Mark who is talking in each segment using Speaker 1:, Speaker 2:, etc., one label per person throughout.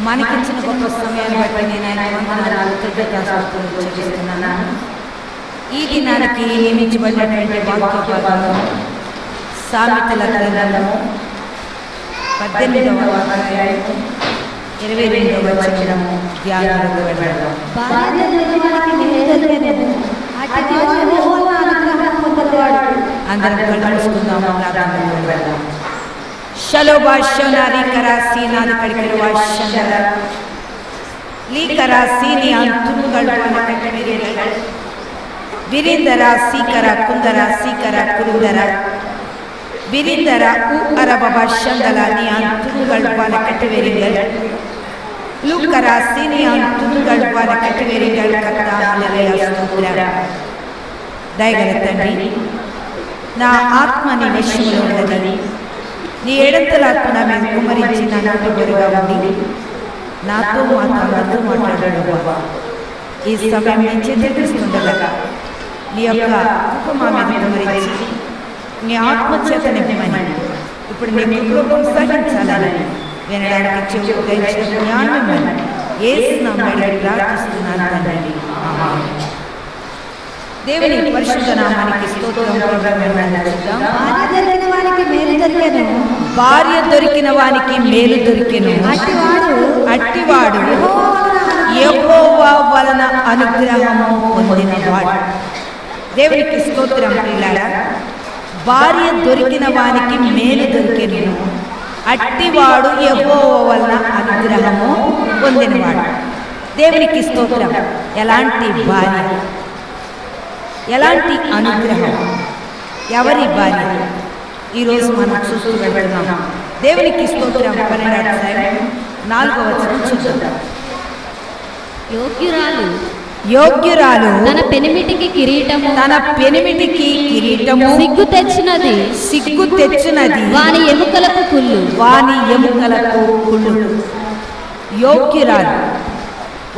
Speaker 1: మనకిచ్చిన గొప్ప సమయాన్ని బట్టి నేను ఆయన వందనాలు కృతజ్ఞతాస్తుతులు చెల్లిస్తున్నాను. ఈ దినానికి నియమించబడినటువంటి వాక్య భాగం సామెతల గ్రంథము 18వ అధ్యాయము 22వ వచనము ధ్యానంలోకి వెళ్దాం. అందరం కళ్ళు మూసుకుందాం, ప్రార్థనలోకి వెళ్దాం. ಶಲೋಭಾಷ್ಯನಾರಿ ಕರಾಸೀನಾದ ಕಡಿಕೆರುವ ಶಂದರ ಲೀ ಕರಾಸೀನಿ ಅಂತುಗಳು ಕಟ್ಟೆರಿಗಳು ವಿರಿಂದರ ಸೀಕರ ಕುಂದರ ಸೀಕರ ಕುರುಂದರ ವಿರಿಂದರ ಉ ಅರಬಬ ಶಂದಲ ನೀ ಅಂತುಗಳು ಬಾಲ ಕಟ್ಟೆರಿಗಳು ಲೂ ಕರಾಸೀನಿ ಅಂತುಗಳು ಬಾಲ ಕಟ್ಟೆರಿಗಳು ಕತ್ತ ಹಲ್ಲೆಲೂಯಾ ಸ್ತೋತ್ರ. దయగల తండ్రి, నా ఆత్మ నీ వశములో ఉన్నది. నీ ఎడంతలాత్మ నా మీద కుమ్మరించి నా నోటి బరుగా ఉండి నాతో అందరితో మాట్లాడాడు. ఈ సమయం నుంచి ఎదురుస్తుండగా నీ యొక్క కృప మా మీద కుమ్మరించి నీ ఆత్మచేత నింపమని, ఇప్పుడు నీ కృపలో కొనసాగించాలని వినడానికి చెవు గ్రహించిన జ్ఞానం యేసు నామములో ప్రార్థిస్తున్నాను తండ్రి. ఆమేన్. దేవుని పరిశుద్ధ నామానికి స్తోత్రం. భార్య దొరికిన వానికి మేలు దొరికెను, అట్టివాడు యెహోవా వలన అనుగ్రహము పొందినవాడు. దేవునికి స్తోత్రం. ప్రియులారా, భార్య దొరికిన వానికి మేలు దొరికెను, అట్టివాడు యెహోవా వలన అనుగ్రహము పొందినవాడు. దేవునికి స్తోత్రం. ఎలాంటి భార్య, ఎలాంటి అనుగ్రహం, ఎవరి భార్య? ఈరోజు మనం చూస్తూ వెళ్తున్నాం. దేవునికి స్తోత్రం. 12వ అధ్యాయం 4వ వచనం చూద్దాం. యోగ్యురాలు తన పెనిమిటికి కిరీటము, సిగ్గు తెచ్చినది వాని ఎముకలకు కుళ్ళు. యోగ్యురాలు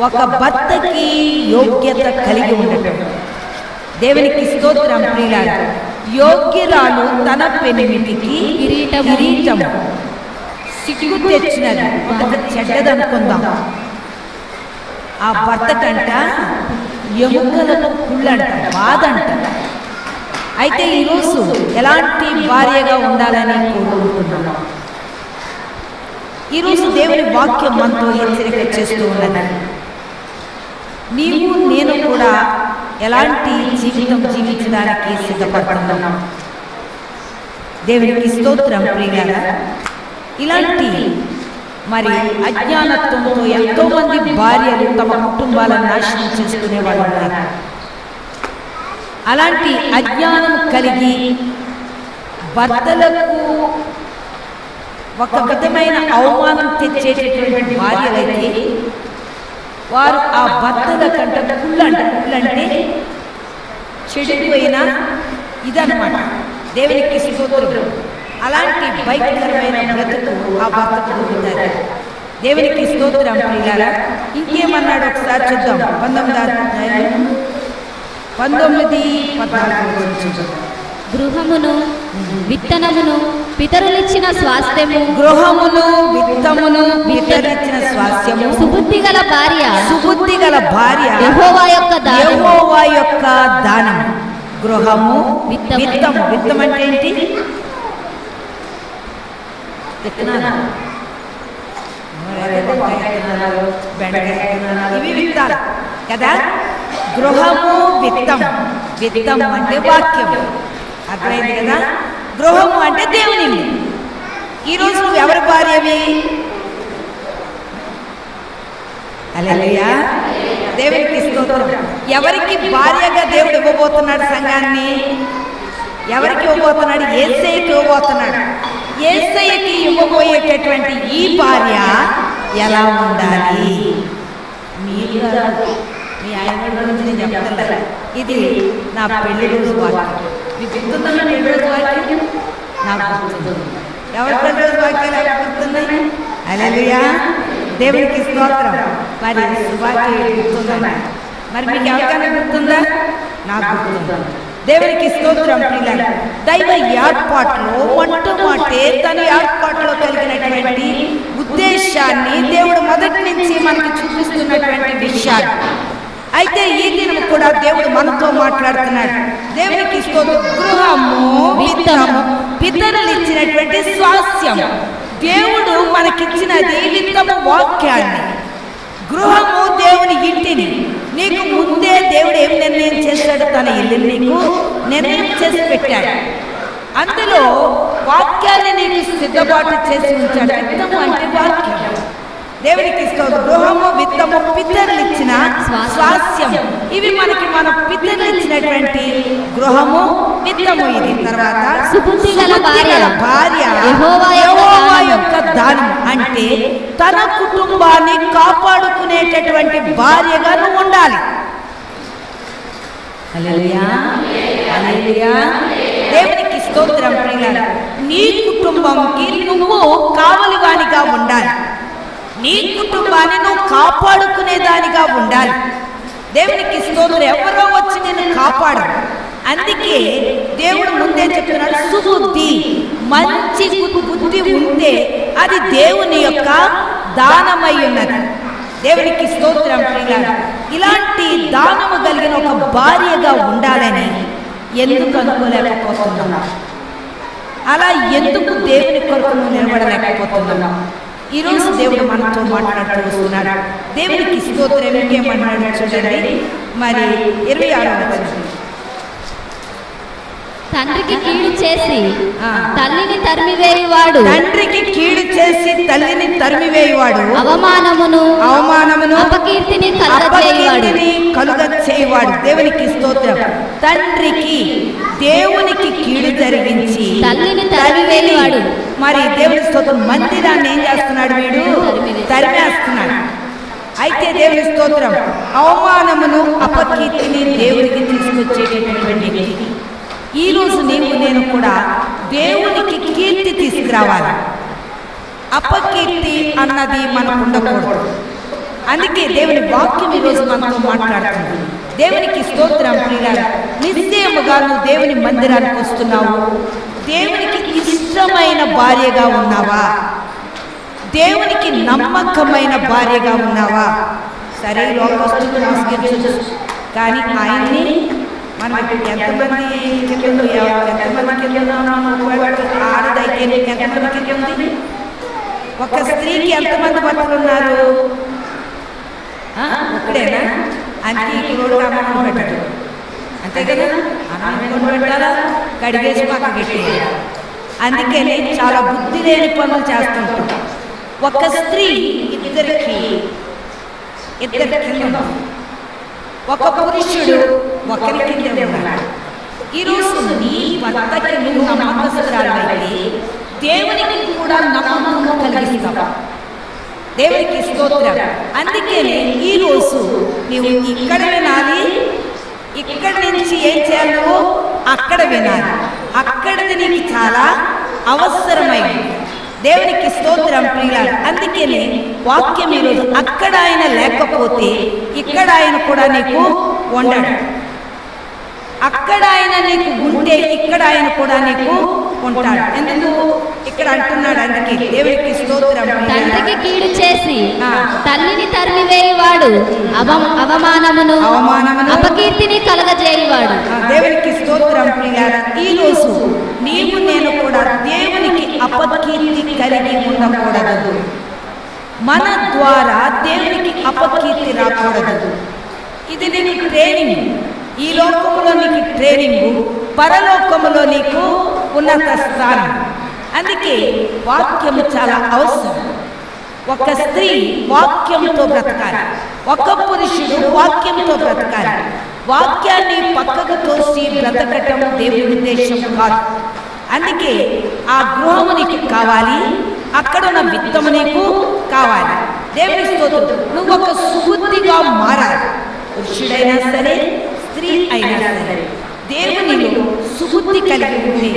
Speaker 1: ఒక భర్తకి యోగ్యత కలిగి ఉండటం. దేవునికి స్తోత్రం. ప్రియులారా, యోగ్యురాలు తన పెనిమిటికి కిరీటం, సిగ్గు తెచ్చినది. ఒక చెడ్డదనుకుందాం, ఆ భర్త కంట ఎముకలకు కుళ్ళంట, బాధంట. అయితే ఈరోజు ఎలాంటి భార్యగా ఉండాలని కోరుకుంటున్నాం. ఈరోజు దేవుని వాక్యం మనతో హెచ్చరిక చేస్తూ ఉన్నది. నీవు నేను కూడా ఎలాంటి జీవితం జీవించడానికి సిద్ధపడుతున్నాం. దేవునికి స్తోత్రం. ప్రియులారా, ఇలాంటి మరి అజ్ఞానత్వంతో ఎంతో మంది భార్యలు తమ కుటుంబాలను నాశనం చేసుకునే వాళ్ళు ఉన్నారు. అలాంటి అజ్ఞానం కలిగి భర్తలకు ఒక విధమైన అవమానం తెచ్చేటటువంటి భార్యలైతే వారు ఆ భర్తల కంట కుళ్ళంటే చెడిపోయిన ఇదన్నమాట. దేవునికి స్తోత్రం. అలాంటి భయంకరమైన బ్రతుకు ఆ భర్తకు దొరుకుతారు. దేవునికి స్తోత్రం. ప్రియులారా, ఇంకేమన్నాడు ఒకసారి చూద్దాం. 19:14 చూద్దాం.
Speaker 2: గృహమును విత్తనమును పితరులిచ్చిన స్వాస్థ్యము, సుబుద్ధి గల భార్య యెహోవా యొక్క దానం. గృహము, విత్తం అంటే ఏంటి? ఇవి విత్తాలు కదా. గృహము, విత్తం అంటే వాక్యం. అర్థమైంది కదా. గృహము అంటే దేవుని. ఈరోజు నువ్వు ఎవరి భార్యవి? హల్లెలూయా, దేవునికి స్తోత్రం. ఎవరికి భార్యగా దేవుడు ఇవ్వబోతున్నాడు సంఘాన్ని? ఎవరికి ఇవ్వబోతున్నాడు? యేసయ్యకి ఇవ్వబోతున్నాడు. యేసయ్యకి ఇవ్వబోయేటటువంటి ఈ భార్య ఎలా ఉండాలి? మీరు మీ ఆయన గురించి నేను చెప్తాను. ఇది నా పెళ్లి రోజు వాక్యం. మీకు గుర్తుందా? పెళ్లి రోజు వాక్యం నాకు గుర్తుంది. ఎవరి పెళ్లి రోజు వాక్యాలు ఎలా గుర్తున్నాయి? హల్లెలూయా, దేవునికి స్తోత్రం. మరి శుభాకాంక్షలు గుర్తుందా? మరి మీకు ఎవరికైనా గుర్తుందా? నాకు గుర్తుంది. దేవునికి స్తోత్రం ప్రియులారా. దైవ ఏర్పాట్లో మొట్టమొదటి తన ఏర్పాట్లో కలిగినటువంటి ఉద్దేశాన్ని దేవుడు మొదటి నుంచి మనకి చూపిస్తున్నటువంటి విషయాలు. అయితే ఈ దినం కూడా దేవుడు మనతో మాట్లాడుతున్నాడు. దేవునికి స్తోత్రం. గృహము విత్తము, పితరులు ఇచ్చినటువంటి స్వాస్థ్యం. దేవుడు మనకిచ్చినది విత్తము వాక్యాన్ని. గృహము దేవుని ఇంటిని. నీకు ముందే దేవుడు ఏం నిర్ణయం చేశాడు? తన ఇల్లు నీకు నిర్ణయం చేసి పెట్టాడు. అందులో వాక్యాన్ని నీకు సిద్ధపాటు చేసి ఉంచాడు. విత్తము అంటే వాక్యం. దేవునికి స్తోత్రం. గృహము విత్తము, పితరులు ఇచ్చిన స్వాస్థ్యం. ఇవి మనకి మన పితరులు ఇచ్చినటువంటి గృహము విత్తము. ఇది తర్వాత
Speaker 3: సుబుద్ధి గల
Speaker 2: భార్య
Speaker 3: యెహోవా
Speaker 2: యొక్క దానం. అంటే తన కుటుంబాన్ని కాపాడుకునేటటువంటి భార్యగా నువ్వు ఉండాలి. హల్లెలూయా, హల్లెలూయా. దేవునికి స్తోత్రం ప్రియులారా. నీ కుటుంబంకి నువ్వు కావలివానిగా ఉండాలి. నీ కుటుంబాన్ని నువ్వు కాపాడుకునేదానిగా ఉండాలి. దేవునికి స్తోత్రం. ఎవరో వచ్చి నేను కాపాడరు. అందుకే దేవుడు ముందే చెప్తున్నాడు, సుబుద్ధి, మంచి బుద్ధి ఉంటే అది దేవుని యొక్క దానమై ఉన్నది. దేవునికి స్తోత్రం ప్రియులారా. ఇలాంటి దానము కలిగిన ఒక భార్యగా ఉండాలని ఎందుకు అనుకోలేకపోతున్నాం? అలా ఎందుకు దేవుని కొరకు నిలబడలేకపోతున్నాం? ఈరోజు దేవుడు మనతో మాట్లాడుతూ వస్తున్నాడు. దేవునికి స్తోత్రం. ఇంకేమన్నాడు చూడండి. మరి 26వ వచనం.
Speaker 3: తండ్రికి కీడు చేసి తల్లిని తరిమివేయువాడు,
Speaker 2: తండ్రికి కీడు చేసి తల్లిని తరిమివేయువాడు,
Speaker 3: అవమానమును అపకీర్తిని
Speaker 2: కలుగ చేయవాడు. దేవునికి స్తోత్రం. తండ్రికి దేవునికి కీడు జరిగించి
Speaker 3: తల్లిని తరిమివేయువాడు.
Speaker 2: మరి దేవుని స్తోత్రం. మందిరాన్ని ఏం చేస్తున్నాడు? వీడు తరిమేస్తున్నాడు. అయితే దేవుని స్తోత్రం. అవమానమును అపకీర్తిని దేవునికి తీసుకొచ్చేటటువంటి వ్యక్తి. ఈరోజు నీవు నేను కూడా దేవునికి కీర్తి తీసుకురావాలి. అపకీర్తి అన్నది మనకు ఉండకూడదు. అందుకే దేవుని వాక్యం ఈరోజు మనతో మాట్లాడుతుంది. దేవునికి స్తోత్రం ప్రియులారా. నిశ్చయముగా నువ్వు దేవుని మందిరానికి వస్తున్నావు. దేవునికి ఇష్టమైన భార్యగా ఉన్నావా? దేవునికి నమ్మకమైన భార్యగా ఉన్నావా? సరే, లోకస్తులు మోసగించు, కానీ ఆయన్ని మనం ఎంతమంది ఆడదైతే ఎంతమందికి ఉంది? ఒక స్త్రీకి ఎంతమంది భర్తలు ఉన్నారు? ఒక్కడేనా? అందుకే ఇప్పుడు అన్నం పెట్టాడు. అంతే కదా, అన్నం పెట్టాలా, కడిగేసి పక్క పెట్టేయాలి. అందుకని చాలా బుద్ధి లేని పనులు చేస్తుంటాం. ఒక స్త్రీ ఇద్దరికి కింద, ఒక పురుషుడు ఒకరి కింద ఉన్నాడు. ఈరోజు నీ భర్తకి నువ్వు నమ్మకస్తురాలైతే దేవునికి కూడా నమ్మకం కలిగిస్తావు. దేవునికి స్తోత్రం. అందుకనే ఈరోజు నీవు ఇక్కడ వినాలి. ఇక్కడి నుంచి ఏం చేయాలి? నువ్వు అక్కడ వినాలి. అక్కడిది నీకు చాలా అవసరమైంది. దేవునికి స్తోత్రం ప్రియులారా. అందుకనే వాక్యం ఈరోజు అక్కడ ఆయన లేకపోతే ఇక్కడ ఆయన కూడా నీకు ఉండడు. అక్కడ ఆయన నీకు ఉంటే ఇక్కడ ఆయన కూడా నీకు ఉంటాడు. ఎందుకు ఇక్కడ అంటున్నాడు? అందుకే దేవునికి స్తోత్రం.
Speaker 3: తండ్రికి కీడు చేసి తల్లిని తరిమివేయువాడు, అవమానమును అపకీర్తిని కలగజేయువాడు.
Speaker 2: దేవునికి స్తోత్రం ప్రియులారా. ఈరోజు నీవు నేను కూడా దేవునికి అపకీర్తి కలిగి ఉండకూడదు. మన ద్వారా దేవునికి అపకీర్తి రాకూడదు. ఇది నీకు ట్రైనింగ్. ఈ లోకములో నీకు ట్రైనింగు, పరలోకములో నీకు ఉన్నత స్థానం. అందుకే వాక్యము చాలా అవసరం. ఒక స్త్రీ వాక్యంతో బ్రతకాలి, ఒక పురుషుడు వాక్యంతో బ్రతకాలి. వాక్యాన్ని పక్కకు తోసి బ్రతకటం దేవుని ఉద్దేశం కాదు. అందుకే ఆ గృహము నీకు కావాలి, అక్కడ ఉన్న విత్తము నీకు కావాలి. దేవుని స్తోత్రం. నువ్వు ఒక సుబుద్ధిగా మారాలి. పురుషుడైనా సరే, స్త్రీ అయినా సరే, దేవునిలో సుబుద్ధి కలిగి ఉంటే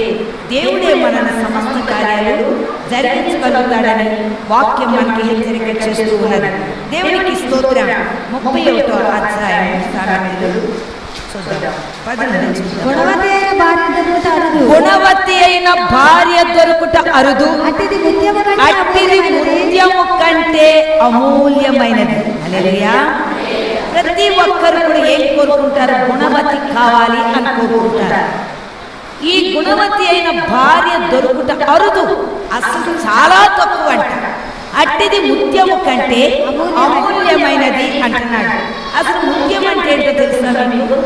Speaker 2: దేవుడే మన సమస్త కార్యాలు జరిగించగలుగుతాడని వాక్యం మనకి హెచ్చరిక చేస్తూ ఉన్నది. దేవునికి స్తోత్రం. 31వ అధ్యాయం సామెతలు
Speaker 1: చూద్దాం. 10 నుంచి చూద్దాం.
Speaker 2: గుణవతి అయిన భార్య దొరుకుట అరుదు,
Speaker 3: అట్టిది ముత్యము కంటే
Speaker 2: అట్టిది ముత్యము కంటే అమూల్యమైనది. హల్లెలూయా. ప్రతి ఒక్కరు కూడా ఏం కోరుకుంటారు? గుణవతి కావాలి అని కోరుకుంటారు. ఈ గుణవతి అయిన భార్య దొరుకుట అరుదు, అసలు చాలా తక్కువ అంట. అట్టిది ముత్యము కంటే అమూల్యమైనది అంటున్నాడు. అసలు ముత్యం అంటే ఏంటో తెలుసా మీకు?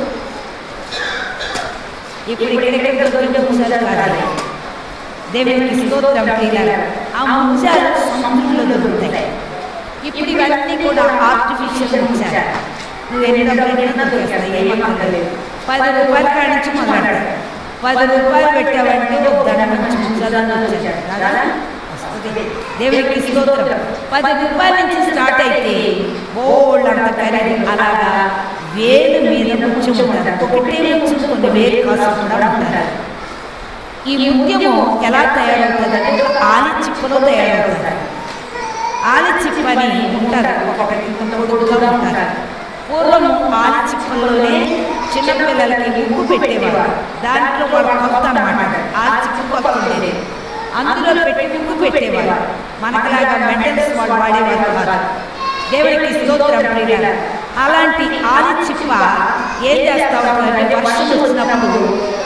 Speaker 2: ఇప్పుడు ఇక్కడ ముత్యాలు కాదు, దేవునికి స్తోత్రం ప్రియులారా. ఆ ముత్యాలు సముద్రంలో దొరుకుతాయి. ఇప్పుడు ఇవన్నీ కూడా ఆర్టిఫిషియల్ ముత్యాలు. నువ్వు ఎన్ని డబ్బులు దొరికేస్తాయి, ఏమక్కర్లేదు. 10 రూపాయల కాడి నుంచి మొదలెడతాయి. 10 రూపాయలు పెట్టావంటే ఒక దండ నుంచి ముత్యాలను వచ్చాడు కదా, వస్తుంది. దేవునికి స్తోత్రం. 10 రూపాయల నుంచి స్టార్ట్ అయితే బోళ్ళంత ఖరీదు. అలాగా వేలు మీద ముత్యం ఉంటారు. ఒకటే ముత్యం కొన్ని వేలు కాసు కూడా ఉంటారు. ఈ ముత్యము ఎలా తయారవుతుంది? ఆలి చిప్పలో తయారవుతుంది. ఆలి చిప్పని ఉంటారు, ఒకటి పొడుగుగా ఉంటారు. పూర్వం ఆలి చిప్పల్లోనే చిన్నపిల్లలకి ముగ్గు పెట్టేవారు. దాంట్లో వాడు కొత్త అన్నమాట. ఆలి చిప్ప కొత్త ఉండేది, అందులో పెట్టి ముగ్గు పెట్టేవారు. మనకులాగా మెటల్స్ వాడు వాడేవారు కాదు. దేవునికి స్తోత్రం ప్రియులారా. అలాంటి ఆలి చిప్ప ఏం చేస్తా ఉంటారంటే, వర్షం వచ్చినప్పుడు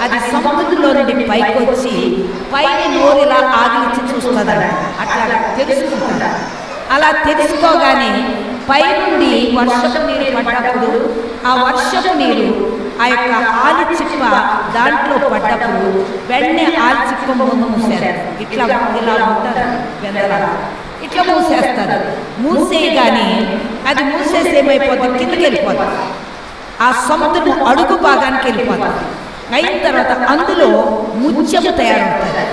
Speaker 2: అది సముద్రంలో నుండి పైకి వచ్చి పైన నోరులా ఆగిలిచ్చి చూస్తుందట. అట్లా తెలుసుకుంటారు. అలా తెలుసుకోగానే పై నుండి వర్షపు నీరు పడ్డప్పుడు ఆ వర్షపు నీరు ఆ యొక్క ఆలి చిప్ప దాంట్లో పడ్డప్పుడు వెంటనే ఆలి చిప్ప ముందు మూసారు. ఇట్లా ఇలా ఉంటారు, వెందలా ఇట్లా మూసేస్తారు. మూసేయగానే అది మూసేసి ఏమైపోతుంది? కిందకి వెళ్ళిపోతుంది. ఆ సముద్రం అడుగు భాగానికి వెళ్ళిపోతుంది. అయిన తర్వాత అందులో ముత్యము తయారవుతుంది.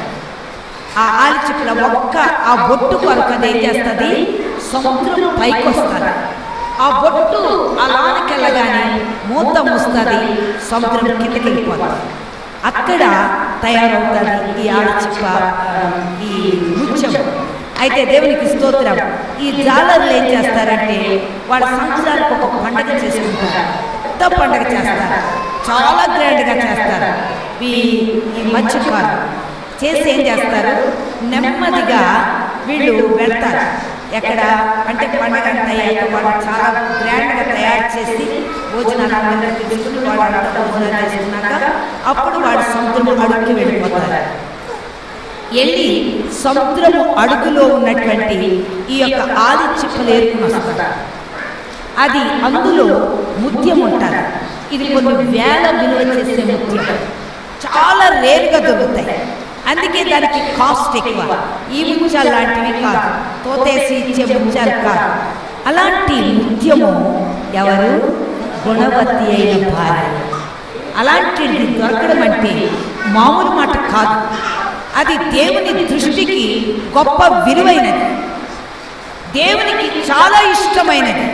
Speaker 2: ఆ ఆలి చిప్పల ఒక్క ఆ బొట్టు కొరకు అది ఏం చేస్తుంది? సముద్రం పైకి వస్తుంది. ఆ బొట్టు అలానికి వెళ్ళగానే మూత మూస్తుంది, సముద్రం కిందకి వెళ్ళిపోతుంది. అక్కడ తయారవుతుంది ఈ ఆలి చిప్ప, ఈ ముత్యం. అయితే దేవునికి స్తోత్రం. ఈ జాలర్లు ఏం చేస్తారంటే, వాళ్ళ సంవత్సరానికి ఒక పండగ చేసుకుంటారు. పెద్ద పండగ చేస్తారు, చాలా గ్రాండ్గా చేస్తారు. ఈ మత్స్యకారులు చేసి ఏం చేస్తారు? నెమ్మదిగా వీళ్ళు వెళ్తారు. ఎక్కడ అంటే పండగ అంతా అయ్యాక వాళ్ళు చాలా గ్రాండ్గా తయారు చేసి భోజనాలు తీసుకుని వాళ్ళంతా భోజనాలు చేసుకున్నాక అప్పుడు వాడు సముద్రం అడుగుకి వెళ్ళిపోతారు. వెళ్ళి సముద్రము అడుగులో ఉన్నటువంటి ఈ యొక్క ఆలి చిప్పలు ఏరుకుని వస్తారు. అది అందులో ముత్యం ఉంటుంది. ఇది కొన్ని వేల విలువ చేసే ముత్యం, చాలా రేరుగా దొరుకుతాయి. అందుకే దానికి కాస్ట్ ఎక్కువ. ఈ ముత్యాలు లాంటివి కాదు, తోతేసి ఇచ్చే ముత్యాలు కాదు. అలాంటి ముత్యము ఎవరు? గుణవతి అయిన భార్య. అలాంటిది దొరకడం అంటే మామూలు మాట కాదు. అది దేవుని దృష్టికి గొప్ప విలువైనది, దేవునికి చాలా ఇష్టమైనది.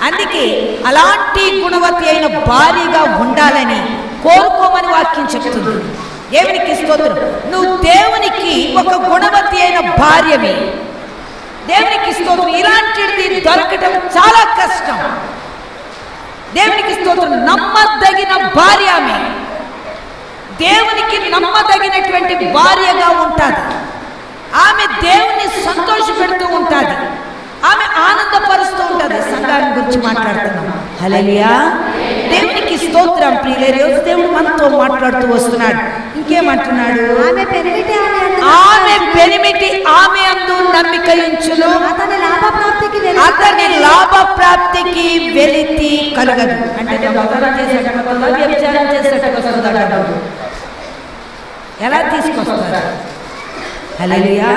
Speaker 2: అందుకే అలాంటి గుణవతి అయిన భార్యగా ఉండాలని కోరుకోమని వాక్యం చెప్తుంది. దేవునికి స్తోత్రం. నువ్వు దేవునికి ఒక గుణవతి అయిన భార్యవి. దేవునికి స్తోత్రం. ఇలాంటిది దొరకటం చాలా కష్టం. దేవునికి స్తోత్రం. నమ్మదగిన భార్య ఆమె, దేవునికి నమ్మదగినటువంటి భార్యగా ఉంటుంది. ఆమె దేవుని సంతోషపెడుతూ ఉంటుంది, ఆమె ఆనందపరుస్తూ ఉంటుంది. సంఘాన్ని గురించి మాట్లాడుతున్నాం. హల్లెలూయా. దేవునికి స్తోత్రం ప్రియులారా. రోజు దేవుడు మనతో మాట్లాడుతూ వస్తున్నాడు. ఇంకేమంటున్నాడు? ఆమె పెనిమిటి ఆమె అందు నమ్మిక ఉంచును, అతని లాభ ప్రాప్తికి వెలితి కలగదు. అంటే వ్యభిచారం చేసేటట్టు వస్తుందట. ఎలా తీసుకొస్తారు? హల్లెలూయా.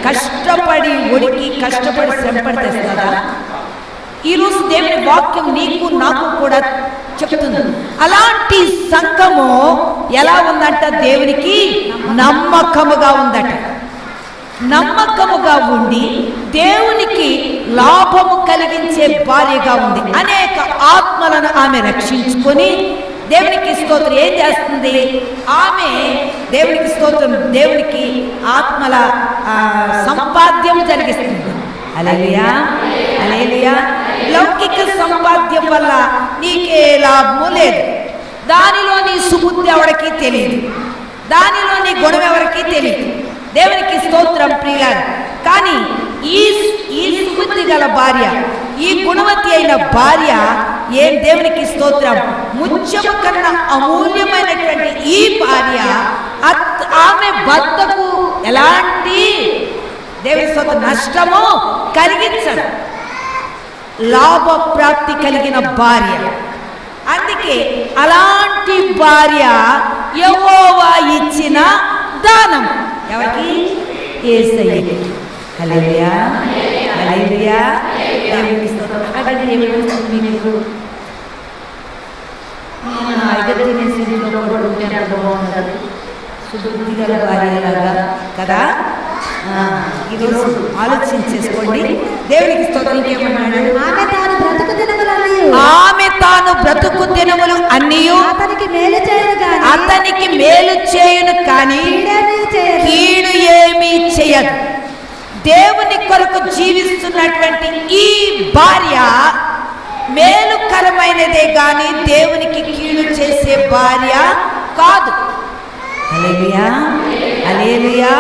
Speaker 2: కష్టపడి ఒడికి కష్టపడి శ్రమపడి తెస్తారా? ఈరోజు దేవుని వాక్యం నీకు నాకు కూడా చెప్తుంది. అలాంటి సంఘము ఎలా ఉందంట? దేవునికి నమ్మకముగా ఉందట. నమ్మకముగా ఉండి దేవునికి లాభము కలిగించే భార్యగా ఉంది. అనేక ఆత్మలను ఆమె రక్షించుకొని దేవునికి స్తోత్రం ఏం చేస్తుంది? ఆమె దేవునికి స్తోత్రం, దేవునికి ఆత్మల సంపాద్యం జరిగిస్తుంది. హల్లెలూయా, హల్లెలూయా. లౌకిక సంపాద్యం వల్ల నీకే లాభము లేదు. దానిలోని సుబుద్ధి ఎవరికి తెలియదు, దానిలోని గుణం ఎవరికి తెలియదు. దేవునికి స్తోత్రం ప్రియులారా. కానీ ఈ సుబుద్ధి గల భార్య, ఈ గుణవతి అయిన భార్య ఏం దేవునికి స్తోత్రం, ముత్యము కన్నా అమూల్యమైనటువంటి ఈ భార్య ఆమె భర్తకు ఎలాంటి దేవుని స్తోత్రం నష్టము కలిగించడు, లాభప్రాప్తి కలిగిన భార్య. అందుకే అలాంటి భార్య యెహోవా ఇచ్చిన దానం. ఎవరికి? యేసయ్యకి. హల్లెలూయా, హల్లెలూయా. దేవునికి స్తోత్రం. అక్కడ ఏమవుతుంది మీకు? సుబుద్ధి గల భార్యలాగా కదా. ఈరోజు ఆలోచించేసుకోండి. దేవునికి స్తోత్రం. ఇంకేమన్నాడు? ఆమె తాను బ్రతుకు దినములు అన్నీ అతనికి మేలు చేయును కానీ కీడు ఏమీ చేయదు. దేవుని కొరకు జీవిస్తున్నటువంటి ఈ భార్య మేలుకరమైనదే గాని దేవునికి కీడు చేసే భార్య కాదు. హల్లెలూయా, హల్లెలూయా.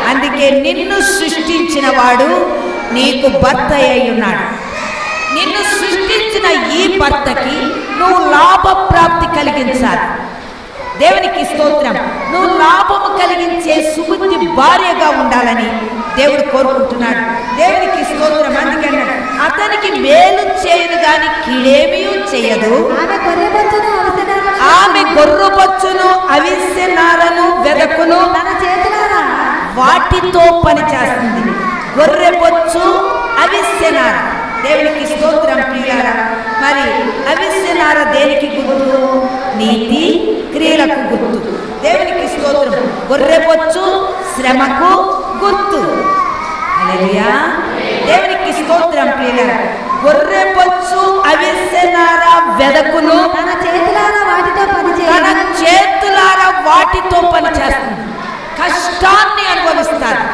Speaker 2: అందుకే నిన్ను సృష్టించిన వాడు నీకు భర్త అయి ఉన్నాడు. నిన్ను సృష్టించిన ఈ భర్తకి నువ్వు లాభప్రాప్తి కలిగించాలి. దేవునికి స్తోత్రం. నువ్వు లాభము కలిగించే సుబుద్ధి భార్యగా ఉండాలని దేవుడు కోరుకుంటున్నాడు. దేవునికి స్తోత్రం. అందుకన్నాడు అతనికి మేలు చేయను గాని కీడేమీ చేయదు. ఆమె గొర్రెబొచ్చును అవిసె నారను వెదకును వాటితో పని చేస్తుంది. గొర్రెబొచ్చు అవిసె నార. దేవునికి స్తోత్రం ప్రియులారా. మరి అవిసె నార దేనికి గుర్తు? నీతి క్రియలకు గుర్తు. దేవునికి స్తోత్రం. గొర్రెబొచ్చు శ్రమకు గుర్తు. హల్లెలూయా. దేవునికి స్తోత్రం ప్రియులారా. గొర్రెబొచ్చు అవిసె నార వెదకును తన చేతులారా వాటితో పని చేస్తుంది. కష్టాన్ని అనుభవిస్తారు,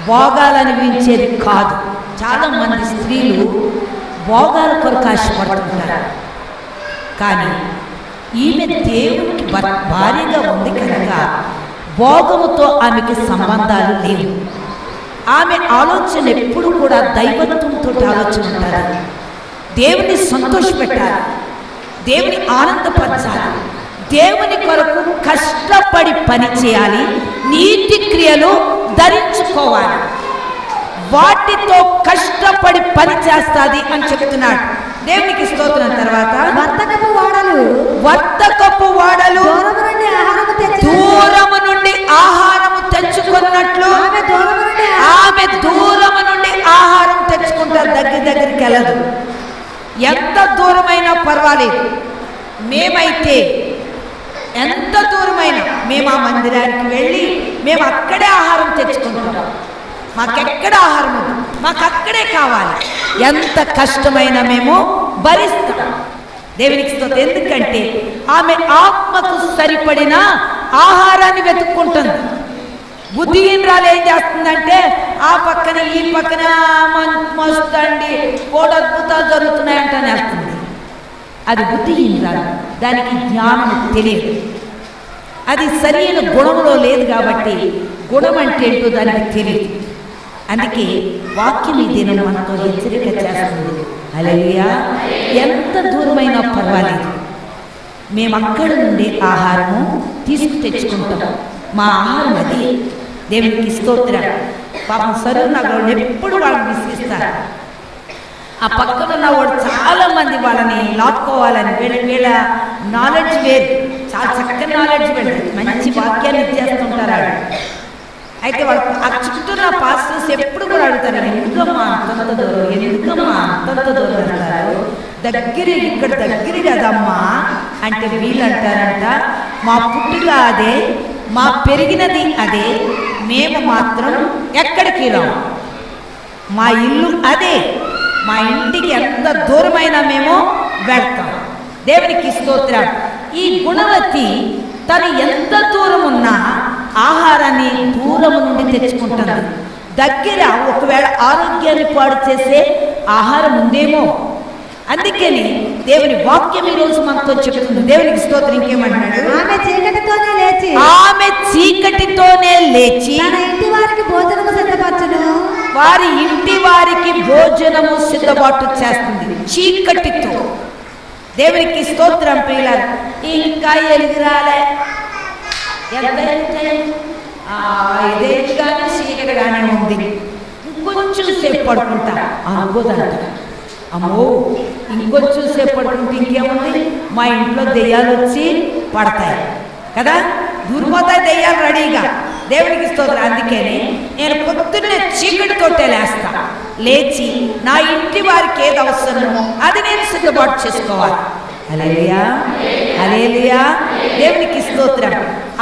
Speaker 2: భోగాలు అనిపించేది కాదు. చాలా మంది స్త్రీలు భోగాల కొరకు ఆశపడుతుంటారు. కానీ ఈమె దేవునికి భార్యగా ఉంది కనుక భోగముతో ఆమెకి సంబంధాలు లేవు. ఆమె ఆలోచన ఎప్పుడు కూడా దైవత్వంతో ఆలోచన ఉంటారు. దేవుని సంతోషపెట్టాలి, దేవుని ఆనందపరచాలి, దేవుని కొరకు కష్టపడి పని చేయాలి, నీతి క్రియలు ధరించుకోవాలి, వాటితో కష్టపడి పని చేస్తాది అని చెప్తున్నాడు. దేవునికి స్తోత్రం. తర్వాత వర్తకపు వాడలు దూరము నుండి ఆహారము తెచ్చుకున్నట్లు ఆమె దూరము నుండి ఆహారం తెచ్చుకుంటారు. దగ్గరికి వెళ్ళదు. ఎంత దూరమైనా పర్వాలేదు. మేమైతే ఎంత దూరమైనా మేము ఆ మందిరానికి వెళ్ళి మేము అక్కడే ఆహారం తెచ్చుకుంటాం. మాకెక్కడ ఆహారం ఉంది, మాకు అక్కడే కావాలి. ఎంత కష్టమైనా మేము భరిస్తాం. దేవునికి స్తోత్రం. ఎందుకంటే ఆమె ఆత్మకు సరిపడిన ఆహారాన్ని వెతుక్కుంటుంది. బుద్ధిహీనరాలు ఏం చేస్తుందంటే ఆ పక్కన ఈ పక్కన మస్తండి కోడ అద్భుతాలు జరుగుతున్నాయంటనే వస్తుంది. అది బుద్ధిహీనరాలు. దానికి జ్ఞానం తెలియదు. అది సరైన గుణంలో లేదు కాబట్టి గుణం అంటే ఏంటో దానికి తెలియదు. అందుకే వాక్యం ఈ దినం మనతో హెచ్చరిక చేస్తుంది. హల్లెలూయా. ఎంత దూరమైనా పర్వాలేదు, మేము అక్కడ నుండి ఆహారము తెచ్చుకుంటాం. మా ఆహారం అది. దేవునికి స్తోత్రం. పాపం సరువు నగరంలో ఎప్పుడు వాళ్ళని విసిగిస్తారు. ఆ పక్కన ఉన్న వాడు చాలా మంది వాళ్ళని లాక్కోవాలని వీళ్ళ నాలెడ్జ్ వేరు, చాలా చక్కని నాలెడ్జ్ వేరు, మంచి వాక్యాన్ని ఇచ్చేస్తుంటారు. అయితే వాళ్ళు ఆ చుట్టూన్న పాస్టర్స్ ఎప్పుడు కూడా అడుగుతారు, ఎందుకమ్మా అంతంత దూరం, ఎందుకమ్మా అంతంత దూరం అంటారు. ఇక్కడ దగ్గర కదమ్మా అంటే వీళ్ళు అంటారంట, మా పుట్టుక అదే, మా పెరిగినది అదే, మేము మాత్రం ఎక్కడికి రాము, మా ఇల్లు అదే, మా ఇంటికి ఎంత దూరమైనా మేము వెళ్తాం. దేవునికి స్తోత్రం. ఈ గుణవతి తను ఎంత దూరం ఉన్నా ఆహారాన్ని దూరం నుండి తెచ్చుకుంటుంది. దగ్గర ఒకవేళ ఆరోగ్యాన్ని పాడు చేసే ఆహారం ఉందేమో,
Speaker 1: అందుకని దేవుని వాక్యం ఈ రోజు మనతో చెబుతుంది. దేవునికి స్తోత్రం. ఇంకేమంటున్నాడు?
Speaker 2: ఆమె చీకటితోనే లేచి
Speaker 1: ఆమె చీకటితోనే లేచి
Speaker 2: తన ఇంటి వారికి భోజనము సిద్ధపరచును.
Speaker 1: వారి ఇంటి వారికి భోజనము సిద్ధపాటు చేస్తుంది చీకటితో. దేవునికి స్తోత్రం. ప్రియులారా, ఇంకా ఎలుగురాలే, ఇదేగానే చీకటిగానే ఉంది, ఇంకొంచెం సేపు పడుకుంటా అనుకోదంట. అమ్మో, ఇంకొంచెం సేపు పడుకుంటే ఇంకేముంది, మా ఇంట్లో దెయ్యాలు వచ్చి పడతాయి కదా, దూరిపోతాయి దెయ్యాలు రెడీగా. దేవునికి స్తోత్రం. అందుకని నేను పొద్దున్నే చీకటితోటే లేస్తా. లేచి నా ఇంటి వారికి ఏది అవసరమో అది నేను సిద్ధపాటు చేసుకోవాలి. హల్లెలూయా, హల్లెలూయా. దేవునికి స్తోత్రం.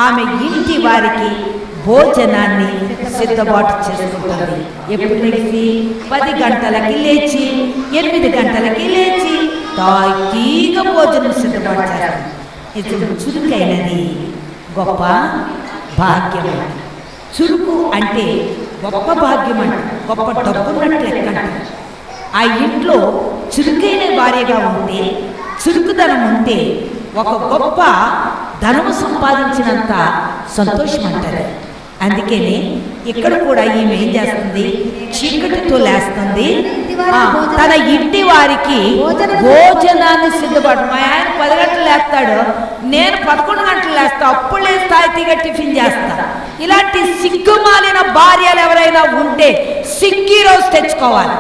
Speaker 1: ఆమె ఇంటి వారికి భోజనాన్ని సిద్ధపాటు చేసుకుంటుంది. ఎప్పుడు లేచి 10 గంటలకి లేచి 8 గంటలకి లేచి తాయిగా భోజనం సిద్ధపాటు చేస్తుంది. ఇది చురుకైనది గొప్ప భాగ్యం. చురుకు అంటే గొప్ప భాగ్యం అంట, గొప్ప డబ్బున్నట్లు లెక్క. ఆ ఇంట్లో చురుకైన భార్యగా ఉంటే, చురుకుదనం ఉంటే ఒక గొప్ప ధనము సంపాదించినంత సంతోషం అంటారు. అందుకని ఇక్కడ కూడా ఈమె ఏం చేస్తుంది, చీకటితో లేస్తుంది, తన ఇంటి వారికి భోజనాన్ని సిద్ధపడు. మా ఆయన 10 గంటలు లేస్తాడు, నేను 11 గంటలు లేస్తా, అప్పుడు లేసి తాయితీగా టిఫిన్ చేస్తా. ఇలాంటి సిగ్గుమాలిన భార్యలు ఎవరైనా ఉంటే సిగ్గు రోజు తెచ్చుకోవాలి.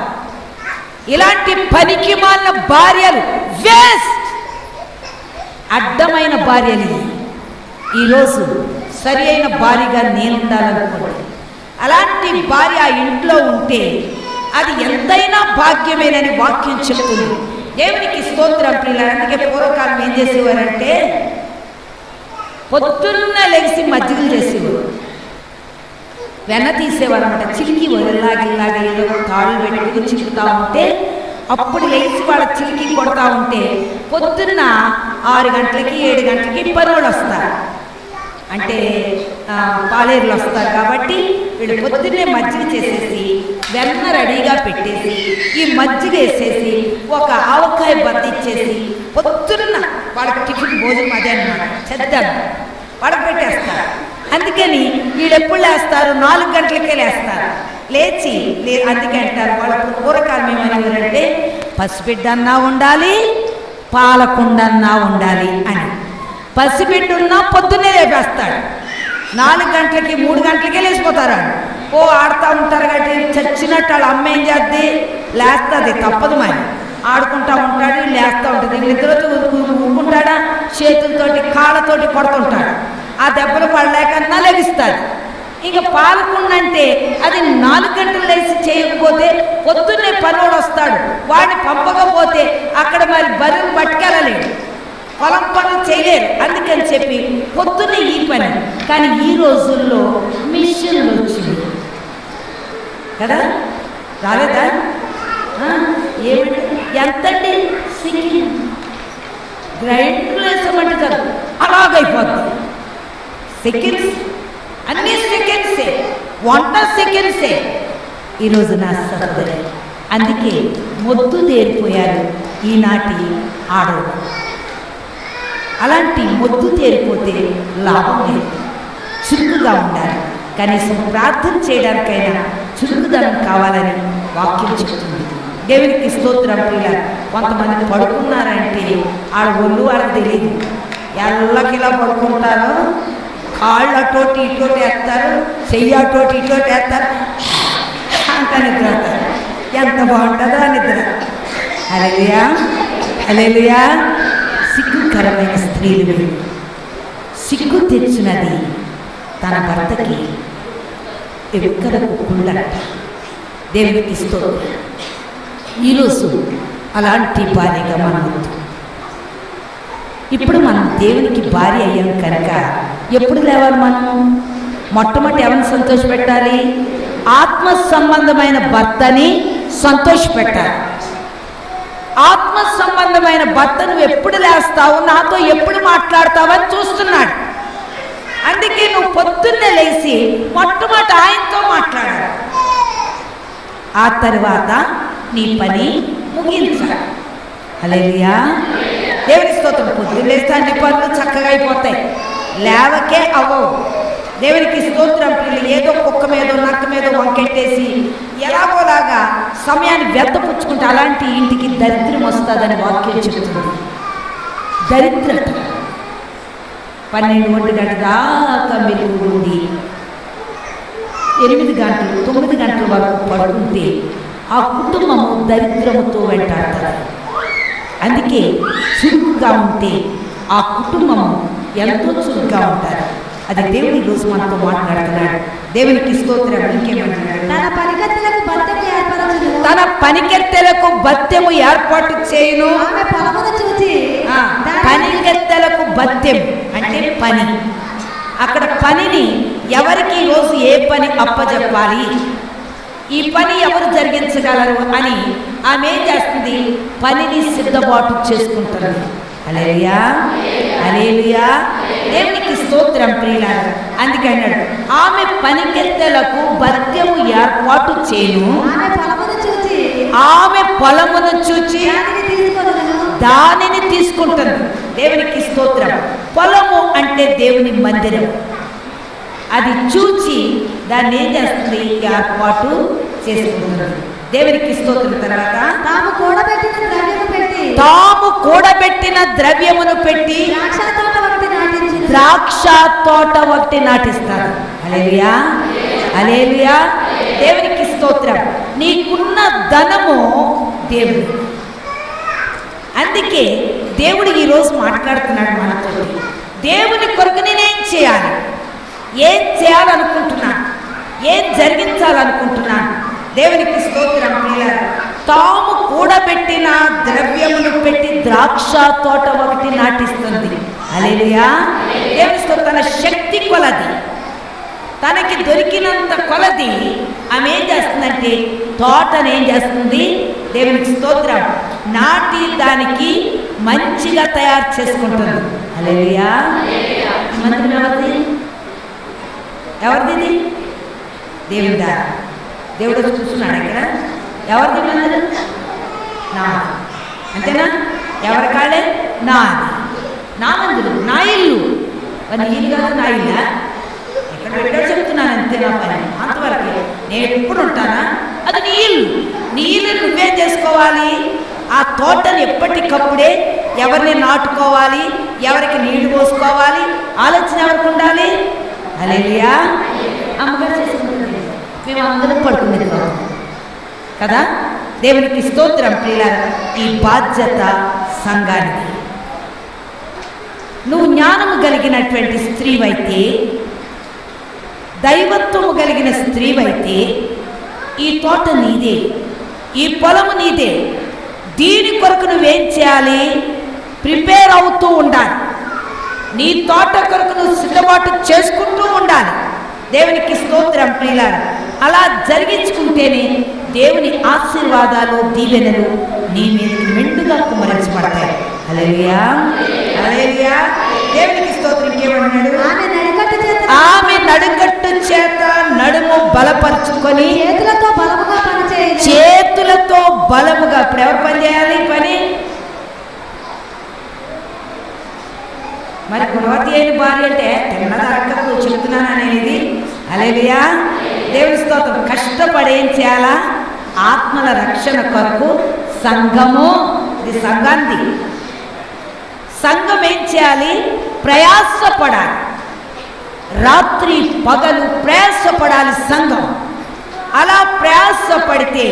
Speaker 1: ఇలాంటి పనికి మాలిన భార్యలు వేస్ట్, అడ్డమైన భార్యలు. ఈరోజు సరి అయిన భార్యగా నేను ఉండాలనుకోండి. అలాంటి భార్య ఆ ఇంట్లో ఉంటే అది ఎంతైనా భాగ్యమేనని వాక్యం చెప్తుంది. దేవునికి స్తోత్రం. ప్రియులారా, అందుకే పూర్వకాలం ఏం చేసేవారంటే పొద్దున్న లెగిసి మజ్జిగలు చేసేవారు, వెన్న తీసేవారు అనమాట. చిలికి ఇలాగిలాగా ఏదో తాళ్ళు పెట్టుకుని చిలుకుతా ఉంటే అప్పుడు లేచి వాళ్ళ చిలికి కొడతా ఉంటే పొద్దున్న 6 గంటలకి 7 గంటలకి పనులు వస్తారు. అంటే పాలేరులు వస్తారు కాబట్టి వీళ్ళు పొద్దున్నే మజ్జిగ చేసేసి వెన్న రెడీగా పెట్టేసి ఈ మజ్జిగ వేసేసి ఒక ఆవకాయ బద్ద ఇచ్చేసి పొద్దున్న వాళ్ళకి టిఫిన్ భోజనం అదే అన్నమాట, చెద్దాను వాళ్ళకి పెట్టేస్తారు. అందుకని వీళ్ళు ఎప్పుడు లేస్తారు, 4 గంటలకే లేస్తారు. లేచి అందుకే అంటారు వాళ్ళ పూర్వకాలం ఏమనేవారంటే పసిబిడ్డన్నా ఉండాలి, పాలకుండన్నా ఉండాలి అని. పసిబిడ్డున్నా పొద్దున్నే లేపేస్తాడు, 4 గంటలకి 3 గంటలకే లేచిపోతారు. ఆడుతూ ఉంటారు కాబట్టి చచ్చినట్టు వాళ్ళ అమ్మ ఏం చేద్ది, లేస్తుంది, తప్పదు. మరి ఆడుకుంటూ ఉంటాడు, లేస్తూ ఉంటుంది. నిద్రతో ఊరుకుంటాడా, చేతులతోటి కాళ్ళతోటి కొడుతుంటాడు. ఆ దెబ్బలు పడలేకన్నా లెగిస్తాడు. ఇంకా పాలకుండంటే అది 4 గంటలు లేచి చేయకపోతే పొద్దున్నే పనుడు వస్తాడు, వాడిని పంపకపోతే అక్కడ మరి బరువు పట్టుకెళ్ళలేడు, పొలం పనులు చేయలేరు. అందుకని చెప్పి పొద్దున్నే ఈ పని. కానీ ఈ రోజుల్లో మిషన్లు వచ్చింది కదా, రాలేదా? ఏమిటి ఎంతండి, గ్రైండర్లు వేసామంటే కదా అలాగైపోద్ది. సెకండ్స్, అన్ని సెకండ్సే, వంట సెకండ్సే ఈరోజు నా సహోదరి. అందుకే మొద్దు తేరిపోయారు ఈనాటి ఆడవారు. అలాంటి మొద్దు తేరిపోతే లాభం లేదు, చురుకుగా ఉండాలి. కనీసం ప్రార్థన చేయడానికైనా చురుకుదనం కావాలని వాక్యం చెప్తుంది. దేవునికి స్తోత్రం. ప్రియులారా, కొంతమంది పడుకున్నారంటే ఆడ ఒళ్ళు వాళ్ళకి తెలియదు, ఎల్లకిలా పడుకుంటారు, కాళ్ళు అటోటి ఇటోటి వేస్తారు, చెయ్యి అటోటి ఇటోటి వేస్తారు, అంత నిద్ర అవుతారు. ఎంత బాగుంటుందో ఆ నిద్ర. హల్లెలూయా, హల్లెలూయా. సిగ్గుకరమైన స్త్రీలు, సిగ్గు తెచ్చినది తన భర్తకి ఎక్కడకు కుండట. దేవునికి స్తోత్రం. ఈరోజు అలాంటి భార్యగా మనం ఇప్పుడు మనం దేవునికి భార్య అయ్యాం కనుక ఎప్పుడు లేవాలి మనం? మొట్టమొదటి ఎవరిని సంతోషపెట్టాలి? ఆత్మ సంబంధమైన భర్తని సంతోషపెట్టాలి. ఆత్మ సంబంధమైన భర్త నువ్వు ఎప్పుడు లేస్తావు, నాతో ఎప్పుడు మాట్లాడతావు అని చూస్తున్నాడు. అందుకే నువ్వు పొద్దున్నే లేచి మొట్టమొదటి ఆయనతో మాట్లాడాలి. ఆ తర్వాత నీ పని ముగించాలి. హల్లెలూయా. దేవుని స్తోత్రం. పొద్దున్న లేస్తే అన్ని పనులు చక్కగా అయిపోతాయి, లేవకే అవ్వవు. దేవునికి స్తోత్రం. పిల్లలు ఏదో కుక్క మీదో నక్క మీదో వంకెట్టేసి ఎలాగోలాగా సమయాన్ని వ్యర్థపుచ్చుకుంటే అలాంటి ఇంటికి దరిద్రం వస్తుందని వాక్యం చెబుతుంది. దరిద్రత 12 గంటల దాకా మెలుగు ఉండి 8 గంటలు 9 గంటల వరకు పడుకుంటే ఆ కుటుంబము దరిద్రముతో వెంటాడతారు. అందుకే చురుకుగా ఉంటే ఆ కుటుంబము ఎంతో చురుగ్గా ఉంటారు. అది దేవుని రోజు మనతో మాట్లాడుతున్నాడు. దేవునికి స్తోత్రం. ఇంకేమంటున్నాడు? తన పనికెత్తెలకు బత్తెము ఏర్పాటు చేయును. పనికెత్తెలకు బత్తెం అంటే పని. అక్కడ పనిని ఎవరికి రోజు ఏ పని అప్పజెప్పాలి, ఈ పని ఎవరు జరిగించగలరు అని ఆమె ఏం చేస్తుంది? పనిని సిద్ధపాటు చేసుకుంటుంది. హల్లెలూయా, హల్లెలూయా. దేవునికి స్తోత్రం ప్రియులారా. అందుకే అన్నాడు, ఆమె పనికెత్తెలకు బత్తెము ఏర్పాటు చేయను. ఆమె పొలమును చూచి దానిని తీసుకుంటుంది. దేవునికి స్తోత్రం. పొలము అంటే దేవుని మందిరం. అది చూచి దాన్ని ఏం చేస్తుంది? ఏర్పాటు చేసుకుంటుంది. దేవునికి స్తోత్రం. తర్వాత తాము కూడబెట్టిన ద్రవ్యమును పెట్టి ద్రాక్ష తోట ఒకటి నాటిస్తారు. హల్లెలూయా, హల్లెలూయా. దేవునికి స్తోత్రం. నీకున్న ధనము దేవుడు. అందుకే దేవుడు ఈరోజు మాట్లాడుతున్నాడు మనతో. దేవుని కొరకు నేనేం చేయాలి, ఏం చేయాలనుకుంటున్నాను, ఏం జరిగించాలనుకుంటున్నాను. దేవునికి స్తోత్రం. తాము కూడబెట్టిన ద్రవ్యమును పెట్టి ద్రాక్ష తోట ఒకటి నాటిస్తుంది. హల్లెలూయా. దేవుని స్తోత్రం. తన శక్తి కొలది, తనకి దొరికినంత కొలది ఆమె ఏం చేస్తుందంటే తోటను ఏం చేస్తుంది? దేవునికి స్తోత్రం. నాటి దానికి మంచిగా తయారు చేసుకుంటుంది. హల్లెలూయా. మందిరం ఎవరిది? ఎవరిది? దేవుడా. దేవుడు చూస్తున్నాడు ఇక్కడ. ఎవరిది మందిరం? నాది. అంతేనా? ఎవరి కాళ్ళే? నాది. నా మందిరం, నా ఇల్లు. మరి ఇల్లు కాదు నా ఇల్లా? ఎక్కడ పెట్టాడో చెప్తున్నాను అంతే. నా పని అంతవరకు. నేను ఎప్పుడు ఉంటానా? అది నీ ఇల్లు. నీ ఇల్లు నువ్వేం చేసుకోవాలి? ఆ తోటను ఎప్పటికప్పుడే ఎవరిని నాటుకోవాలి, ఎవరికి నీళ్లు పోసుకోవాలి, ఆలోచన ఎవరికి ఉండాలి? హల్లెలూయా. అమ్మగారు చేసుకుంటుంది, మేము అందరం పడుకునేది కదా. దేవునికి స్తోత్రం ప్రియులారా. ఈ బాధ్యత సంఘానికి. నువ్వు జ్ఞానము కలిగినటువంటి స్త్రీవైతే, దైవత్వము కలిగిన స్త్రీవైతే ఈ తోట నీదే, ఈ పొలము నీదే. దీని కొరకు నువ్వేం చేయాలి? ప్రిపేర్ అవుతూ ఉండాలి. నీ తోట కొరకు నువ్వు సిద్ధపాటు చేసుకుంటూ ఉండాలి. దేవునికి స్తోత్రం ప్రియులారా. అలా జరిగించుకుంటేనే దేవుని ఆశీర్వాదాలు, దీవెనలు నీ మీదకి మెండుగా కుమ్మరించబడతాయి. హల్లెలూయా, హల్లెలూయా. దేవునికి స్తోత్రం. ఇంకేమన్నాడు? ఆమె నడుకట్టు చేత నడుము బలపరుచుకొని చేతులతో బలముగా. ఇప్పుడు ఎవరు పని చేయాలి? పని మరి గుణవతి అయిన భార్య అంటే తిన్నదరకకు చెప్తున్నాను అనేది. హల్లెలూయా. దేవుని స్తోత్రం. కష్టపడి ఏం చేయాలా? ఆత్మల రక్షణ కొరకు సంఘము, ఇది సంఘాన్ని. సంఘం ఏం చేయాలి? ప్రయాసపడాలి. రాత్రి పగలు ప్రయాసపడాలి సంఘం. అలా ప్రయాసపడితే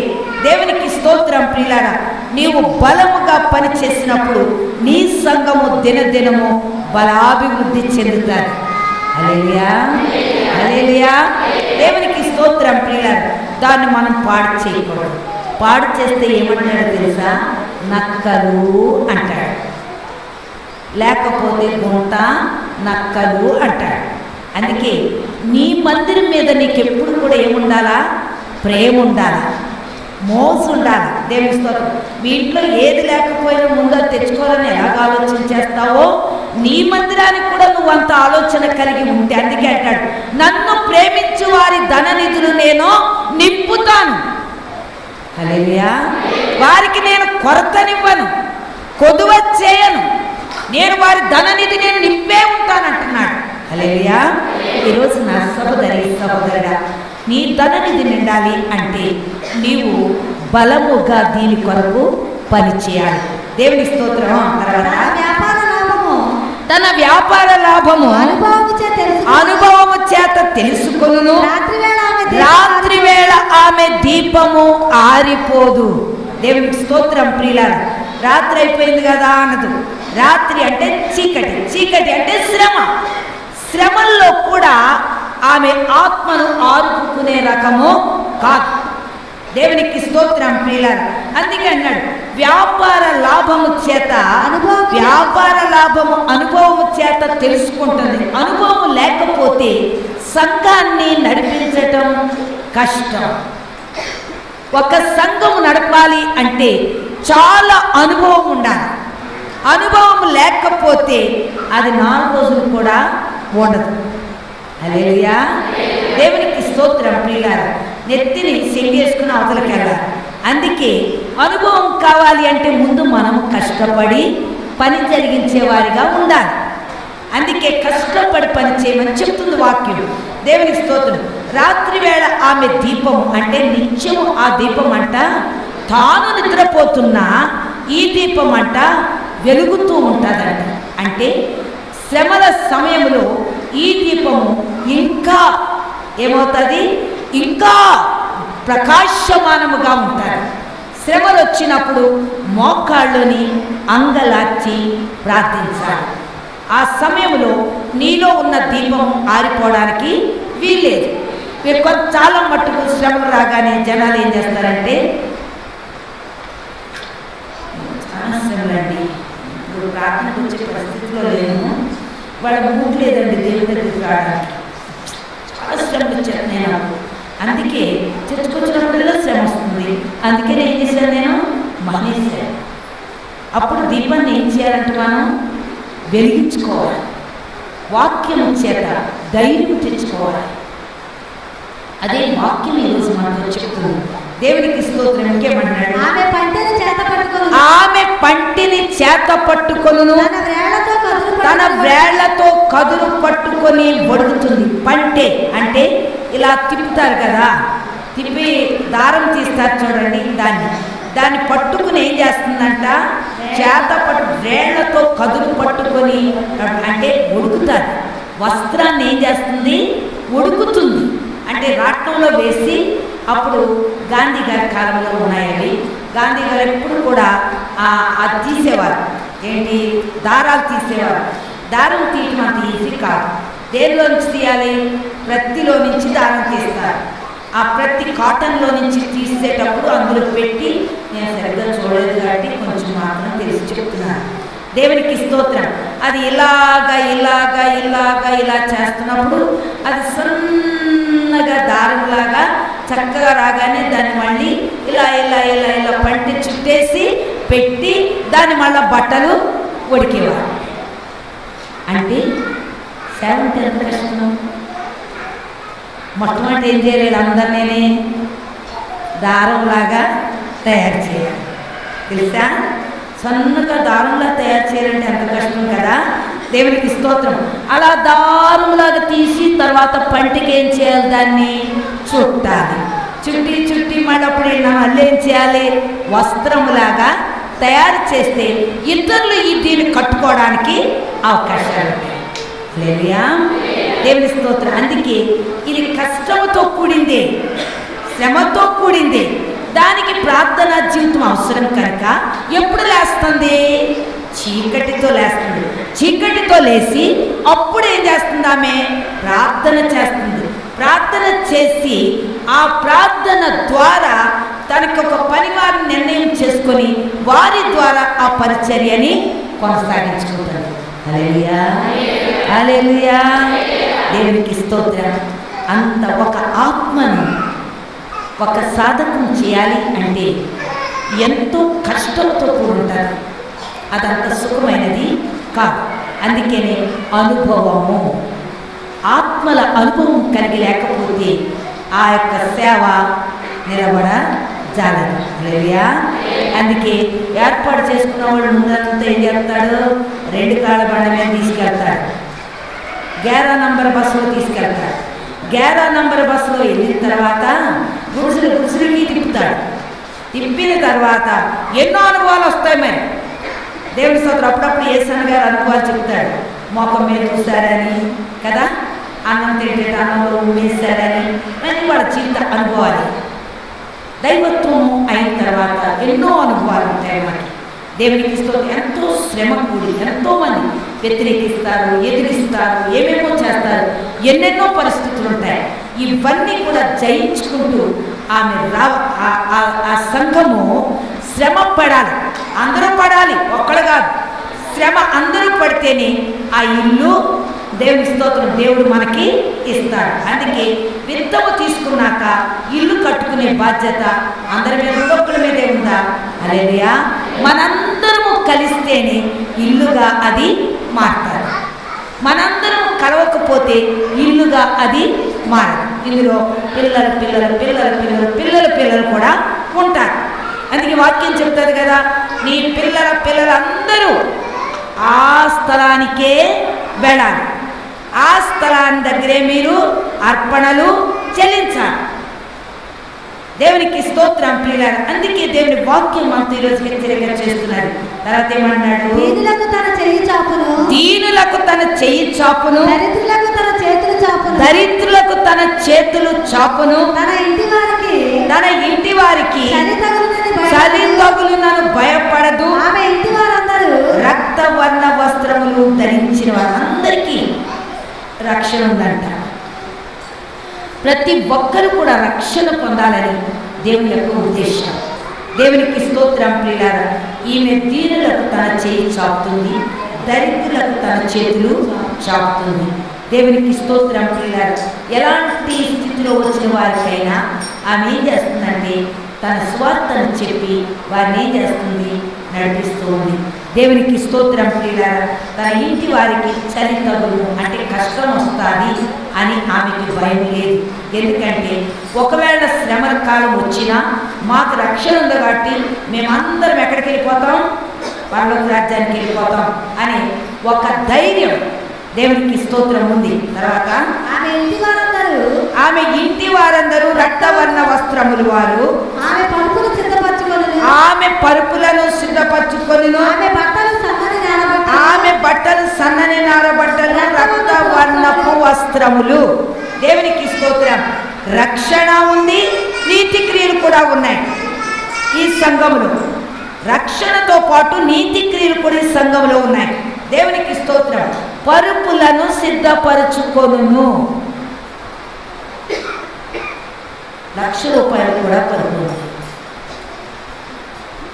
Speaker 1: దేవునికి స్తోత్రం ప్రియులారా, నీవు బలముగా పని చేసినప్పుడు నీ సంఘము దినదినము బలాభివృద్ధి చెందుతారు. హల్లెలూయా, హల్లెలూయా. దేవునికి స్తోత్రం ప్రియులారా. దాన్ని మనం పాడు చేయకూడదు. పాడు చేస్తే ఏమంటాడో తెలుసా? నక్కలు అంటాడు, లేకపోతే గుంట నక్కలు అంటాడు. అందుకే నీ మందిరం మీద నీకు ఎప్పుడు కూడా ఏముండాలా? ప్రేమ ఉండాలా, మోసు ఉండాలి. దేవుని స్తోత్రం. మీ ఇంట్లో ఏది లేకపోయినా ముందు తెచ్చుకోవాలని ఎలాగ ఆలోచన చేస్తావో నీ మందిరానికి కూడా నువ్వు అంత ఆలోచన కలిగి ఉంటే, అందుకే అంటాడు, నన్ను ప్రేమించు వారి ధననిధులు నేను నింపుతాను. హల్లెలూయా. వారికి నేను కొరతనివ్వను. కొదువ చేయను, నేను వారి ధననిధి నేను నింపే ఉంటానంటున్నాడు. హల్లెలూయా. ఈరోజు నా సహోదరుడా, నీ ధననిధి నిండాలి అంటే నీవు బలముగా దీని కొరకు పని చేయాలి. దేవుని స్తోత్రం. తర్వాత తన వ్యాపార లాభము అనుభవము చేత తెలుసుకొనును, రాత్రి వేళ ఆమె దీపము ఆరిపోదు. దేవునికి స్తోత్రం. ప్రియులారా, రాత్రి అయిపోయింది కదా అనదు. రాత్రి అంటే చీకటి, చీకటి అంటే శ్రమ. శ్రమల్లో కూడా ఆమె ఆత్మను ఆరుకునే రకము కాదు. దేవునికి స్తోత్రం. ప్రియులారా, అందుకే అన్నాడు వ్యాపార లాభము చేత, వ్యాపార లాభము అనుభవము చేత తెలుసుకుంటుంది. అనుభవం లేకపోతే సంఘాన్ని నడిపించటం కష్టం. ఒక సంఘము నడపాలి అంటే చాలా అనుభవం ఉండాలి. అనుభవం లేకపోతే అది 4 రోజులు కూడా ఉండదు. హల్లెలూయా. దేవునికి స్తోత్రం. ప్రియులారా, నెత్తిని సెంగేసుకుని అవతలకి వెళ్ళాలి. అందుకే అనుభవం కావాలి అంటే ముందు మనం కష్టపడి పని జరిగించే వారిగా ఉండాలి. అందుకే కష్టపడి పని చేయమని చెప్తుంది వాక్యం. దేవునికి స్తోత్రం. రాత్రి వేళ ఆమె దీపము అంటే నిత్యము ఆ దీపం అంట తాను నిద్రపోతున్నా ఈ దీపం అంట వెలుగుతూ ఉంటుందంట. అంటే శ్రమల సమయంలో ఈ దీపము ఇంకా ఏమవుతుంది, ఇంకా ప్రకాశమానముగా ఉంటారు. శ్రమలు వచ్చినప్పుడు మోకాళ్ళని అంగలార్చి ప్రార్థించాలి. ఆ సమయంలో నీలో ఉన్న దీపం ఆరిపోవడానికి వీల్లేదు. మీరు చాలా మట్టుకు శ్రమలు రాగానే జనాలు ఏం చేస్తారంటే, చాలా శ్రమలండి, ఇప్పుడు ప్రార్థనకు వచ్చే పరిస్థితిలో లేను, వాళ్ళ మూడు లేదండి దేవుని దగ్గరికి రావడానికి, చాలా శ్రమలు వచ్చేస్తున్నాయి నాకు, అందుకే చర్చకొచ్చినప్పుడల్లా శ్రమ వస్తుంది, అందుకే నేను ఏం చేశాను, నేను మానేశాను. అప్పుడు దీపాన్ని ఏం చేయాలంటే మనం వెలిగించుకోవాలి. వాక్యం చేత ధైర్యం తెచ్చుకోవాలి. అదే వాక్యం ఈరోజు మనతో చెప్తుంది. దేవునికి స్తోత్రం. ఇంకేమన్నాడు,
Speaker 2: ఆమె పంటని చేత పట్టుకొను,
Speaker 1: ఆమె పంటిని చేత పట్టుకొను, తన వేళ్లతో కదురు పట్టుకొని వడుకుతుంది. పంటే అంటే ఇలా తిప్పుతారు కదా, తిప్పి దారం తీస్తారు చూడండి, దాన్ని పట్టుకుని ఏం చేస్తుందంట, చేత వేళ్లతో కదురు పట్టుకొని అంటే ఉడుకుతారు. వస్త్రాన్ని ఏం చేస్తుంది, ఉడుకుతుంది. అంటే రాట్నంలో వేసి, అప్పుడు గాంధీ గారి కాలంలో ఉన్నాయండి, గాంధీ గారు ఎప్పుడు కూడా అది తీసేవారు, ఏంటి దారాలు తీసేవారు. దారం తీయటం అంత ఈజీ కాదు. దేనిలో నుంచి తీయాలి, ప్రత్తిలో నుంచి దారం తీస్తారు. ఆ ప్రతి కాటన్లో నుంచి తీసేటప్పుడు అందులో పెట్టి, నేను సరిగ్గా చూడలేదు కాబట్టి కొంచెం మాత్రం తెలిసి చెప్తున్నాను. దేవునికి స్తోత్రం. అది ఇలాగా ఇలాగా ఇలాగా ఇలా చేస్తున్నప్పుడు అది సన్నగా దారంలాగా చక్కగా రాగానే దాన్ని మళ్ళీ ఇలా ఇలా ఇలా ఇలా పంటి చుట్టేసి పెట్టి దాన్ని మళ్ళీ బట్టలు ఉడికేవారు. అంటే సేవంటే ఎంత కష్టం. మొట్టమొదటి ఏం చేయాలి, అందరినీ దారంలాగా తయారు చేయాలి. తెలుసా, సన్నగా దారంలా తయారు చేయాలంటే ఎంత కష్టం కదా. దేవునికి స్తోత్రం. అలా దారంలాగా తీసి తర్వాత పంటికి ఏం చేయాలి, దాన్ని చుట్టాలి. చుట్టి చుట్టి మళ్ళప్పుడు మళ్ళీ ఏం చేయాలి, వస్త్రములాగా తయారు చేస్తే ఇతరులు దీన్ని కట్టుకోవడానికి అవకాశాలు ఉంటాయి. దేవుని స్తోత్రం. అందుకే ఇది కష్టంతో కూడిందే, శ్రమతో కూడిందే. దానికి ప్రార్థన జీవితం అవసరం కనుక ఎప్పుడు లేస్తుంది, చీకటితో లేస్తుంది. చీకటితో లేచి అప్పుడు ఏం చేస్తుంది, ఆమె ప్రార్థన చేస్తుంది. ప్రార్థన చేసి ఆ ప్రార్థన ద్వారా తనకు ఒక పనివారిని నిర్ణయం చేసుకొని వారి ద్వారా ఆ పరిచర్యని కొనసాగించుకుంటారు. హల్లెలూయా, హల్లెలూయా. దేవునికి స్తోత్రం. అంత ఒక ఆత్మను ఒక సాధకం చేయాలి అంటే ఎంతో కష్టంతో కూడుంటారు. అదంత సుఖమైనది కాదు. అందుకనే అనుభవము, ఆత్మల అనుభవం కలిగి లేకపోతే ఆ యొక్క సేవ నిలబడ చాలదు. హల్లెలూయా. అందుకే ఏర్పాటు చేసుకున్న వాళ్ళు ముందంతా ఏం చేస్తాడు, 2 కాళ్ళ బండ మీద తీసుకెళ్తాడు, 11 నంబర్ బస్సులో తీసుకెళ్తాడు. 11 నంబర్ బస్సులో వెళ్ళిన తర్వాత గుడిసెలకి తిప్పుతాడు. తిప్పిన తర్వాత ఎన్నో అనుభవాలు వస్తాయి. మరి దేవుని స్తోత్రం. అప్పుడప్పుడు యేసన్న గారు అనుభవాలు చెప్తాడు. మోకం మీద చూస్తారని కదా, అన్నం తింటే అన్నంలో వేస్తారని, అని వాళ్ళ జీవిత అనుభవాలు. దైవత్వం అయిన తర్వాత ఎన్నో అనుభవాలు ఉంటాయి మనకి. దేవునికి స్తోత్రం. ఎంతో శ్రమ కూడి ఎంతోమంది వ్యతిరేకిస్తారు, ఎదిరిస్తారు, ఏమేమో చేస్తారు, ఎన్నెన్నో పరిస్థితులు ఉంటాయి. ఇవన్నీ కూడా జయించుకుంటూ ఆమె ఆ సంఘము శ్రమ పడాలి. అందరూ పడాలి, ఒక్కడు కాదు. శ్రమ అందరూ పడితేనే ఆ ఇల్లు దేవుని స్తోత్రం దేవుడు మనకి ఇస్తాడు. అందుకే విత్తము తీసుకున్నాక ఇల్లు కట్టుకునే బాధ్యత అందరి మీద ఒక్కడి మీదే ఉందా? హల్లెలూయా. మనందరము కలిస్తేనే ఇల్లుగా అది మారుతారు. మనందరం కలవకపోతే ఇల్లుగా అది మారదు. ఇందులో పిల్లలు కూడా ఉంటారు. అందుకే వాక్యం చెప్తుంది కదా, నీ పిల్లలందరూ ఆ స్థలానికే వెళ్ళాలి. ఆ స్థలాన్ని దగ్గరే మీరు అర్పణలు చెల్లించాలి. దేవునికి స్తోత్రం ప్రియులారా. అందుకే దేవుని వాక్యం మనతో ఈరోజు హెచ్చరిక చేస్తున్నారు. తర్వాత ఏమన్నాడు?
Speaker 3: దీనులకు తన చెయ్యి చాపును,
Speaker 1: దరిద్రులకు తన చేతులు చాపును,
Speaker 3: తన ఇంటి వారికి
Speaker 1: చలి తగులునను భయపడదు.
Speaker 3: ఆమె ఇంటి వారందరూ
Speaker 1: రక్తవర్ణ వస్త్రములు ధరించిన వారందరికీ రక్షణ ఉందంట. ప్రతి ఒక్కరు కూడా రక్షణ పొందాలని దేవుని యొక్క ఉద్దేశం. దేవునికి స్తోత్రం ప్రియులారా. ఈమె దీనులకు తన చేయి చాపుతుంది, దరిద్రులకు తన చేతులు చాపుతుంది. దేవునికి స్తోత్రం ప్రియులారా. ఎలాంటి స్థితిలో వచ్చిన వారికైనా ఆమె ఏం చేస్తుందంటే తన స్వార్థను చెప్పి వారిని ఏం చేస్తుంది, నడిపిస్తూ ఉంది. దేవునికి స్తోత్రం ప్రియులారా. తన ఇంటి వారికి చలి తగులు అంటే కష్టం వస్తుంది అని ఆమెకి భయం లేదు. ఎందుకంటే ఒకవేళ శ్రమల కాలం వచ్చినా మాకు రక్షణ ఉంది కాబట్టి మేమందరం ఎక్కడికి వెళ్ళిపోతాం, పరలోక రాజ్యానికి వెళ్ళిపోతాం అని ఒక ధైర్యం దేవునికి స్తోత్రం ఉంది. తర్వాత ఆమె ఇంటి వారందరూ రక్తవర్ణ వస్త్రములు వారు ఆమె పరుపులను సిద్ధపరచుకొని ఆమె బట్టలు సన్నని నారబట్టలు రక్తవర్ణపు వస్త్రములు. దేవునికి స్తోత్రం. రక్షణ ఉంది, నీతి క్రియలు కూడా ఉన్నాయి ఈ సంఘములో. రక్షణతో పాటు నీతి క్రియలు కూడా ఈ సంఘంలో ఉన్నాయి. దేవునికి స్తోత్రం. పరుపులను సిద్ధపరచుకొనును. ₹1,00,000 కూడా పరుపు.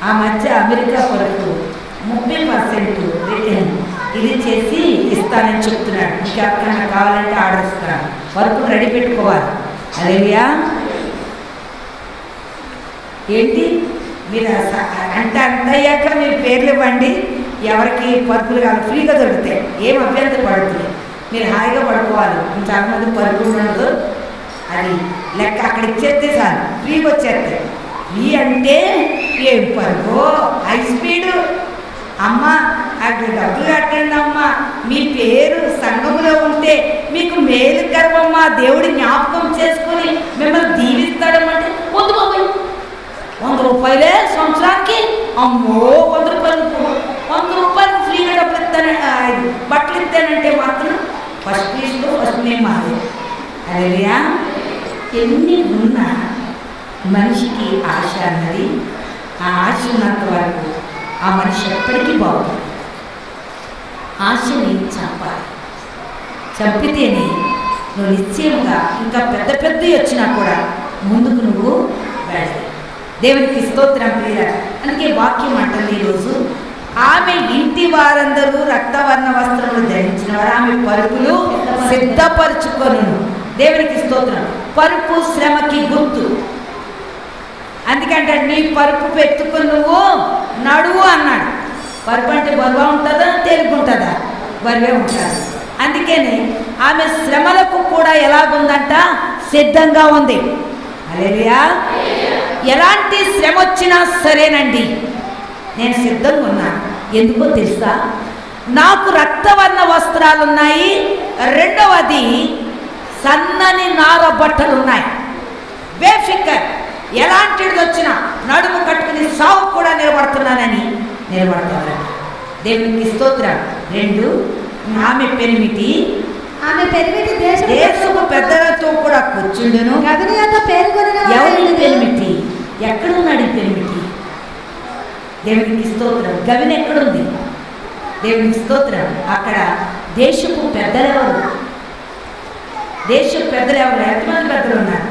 Speaker 1: ఆ మధ్య అమెరికా పరుపు 30% రిటర్న్ ఇది చేసి ఇస్తానని చెప్తున్నాడు. మీకు ఎవరికైనా కావాలంటే ఆర్డర్ ఇస్తాను. పరుపు రెడీ పెట్టుకోవాలి. హల్లెలూయా. ఏంటి మీరు అంటే అంతయ్యాక మీరు పేర్లు ఇవ్వండి, ఎవరికి పరుపులు కావాలి ఫ్రీగా దొరుకుతాయి. ఏం అభ్యంతరం పడుతుంది, మీరు హాయిగా పడుకోవాలి. చాలామంది పరుపులు ఉండదు, అది లెక్క అక్కడ ఇచ్చేస్తే చాలు, ఫ్రీగా వచ్చేస్తాయి. ఫ్రీ అంటే ఏం పరుపు, హై స్పీడు. అమ్మ అక్కడ డబ్బులు కట్టండి అమ్మ, మీ పేరు సంఘములో ఉంటే మీకు మేలు కర్మమ్మా, దేవుడి జ్ఞాపకం చేసుకొని మిమ్మల్ని దీవిస్తాడమంటే వద్దు బాబాయ్, ₹100 సంవత్సరానికి. అమ్మో ₹100 ఫ్రీగా డబ్బులు ఇస్తాను, బట్టలు ఇస్తానంటే మాత్రం ఫస్ట్ లిస్ట్లో ఫస్ట్ మేము మాది. హల్లెలూయా. ఎన్ని ఉన్నా మనిషికి ఆశ అన్నది, ఆ ఆశ ఉన్నంత వరకు ఆ మనిషి ఎప్పటికీ బాగుంటుంది. ఆశని చంపాలి, చంపితేనే నువ్వు నిశ్చయంగా ఇంకా పెద్దవి వచ్చినా కూడా ముందుకు నువ్వు వెళ్ళాలి. దేవునికి స్తోత్రం ప్రియులారా. అందుకే వాక్యం అంటుంది ఈరోజు, ఆమె ఇంటి వారందరూ రక్తవర్ణ వస్త్రములు ధరించిన వారు ఆమె పరుపులు సిద్ధపరచుకొనును. దేవునికి స్తోత్రం. పరుపు శ్రమకి గుర్తు. అందుకంటే నీ పరుపు పెట్టుకుని నువ్వు నడువు అన్నాడు. పరుపు అంటే బరువా ఉంటుందా, తేలికుంటుందా? బరువే ఉంటుంది. అందుకని ఆమె శ్రమలకు కూడా ఎలాగుందంట, సిద్ధంగా ఉంది. హల్లెలూయా. ఎలాంటి శ్రమ వచ్చినా సరేనండి, నేను సిద్ధంగా ఉన్నాను. ఎందుకో తెలుసా? నాకు రక్తవర్ణ వస్త్రాలు ఉన్నాయి, రెండవది సన్నని నార బట్టలు ఉన్నాయి. బేఫికర్, ఎలాంటిది వచ్చినా నడుము కట్టుకుని సావు కూడా నిలబడుతున్నానని నిలబడతాను. దేవునికి స్తోత్రం. 2, ఆమె పెనిమిటి దేశపు పెద్దలతో కూడా కూర్చుండును. ఎవరి పెనిమిటి? ఎక్కడున్నాడు ఈ పెనిమిటి? దేవునికి స్తోత్రం. గవిని ఎక్కడుంది? దేవునికి స్తోత్రం. అక్కడ దేశపు పెద్దలెవరు? దేశపు పెద్దలెవరు? ఎంతమంది పెద్దలు ఉన్నారు?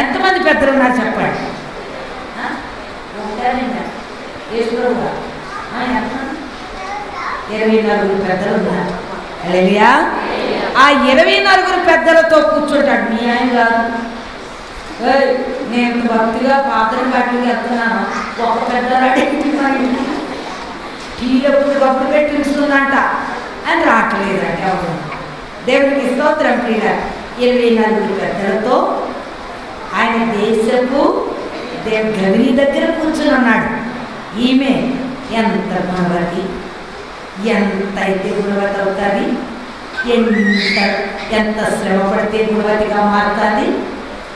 Speaker 1: ఎంతమంది పెద్దలు ఉన్నారు చెప్పండి. ఉంటారండి 24 పెద్దలు ఉన్నారు. హల్లెలూయా. ఆ 24 పెద్దలతో కూర్చుంటాడు. మీ ఆయన కాదు. నేను భక్తిగా పాత్రలు కట్టుకు వెళ్తున్నాను, ఒక పెద్దలాడే టీలప్పుడు పెట్టించుకుందంట అని రావట్లేదంట ఎవరు. దేవునికి స్తోత్రం. ప్రియ 24 పెద్దలతో ఆయన దేశపు గవిని దగ్గర కూర్చుని ఉన్నాడు. ఈమె ఎంత గుణవతి, ఎంత అయితే గుణవతి అవుతుంది, ఎంత శ్రమ పడితే గుణవతిగా మారుతుంది.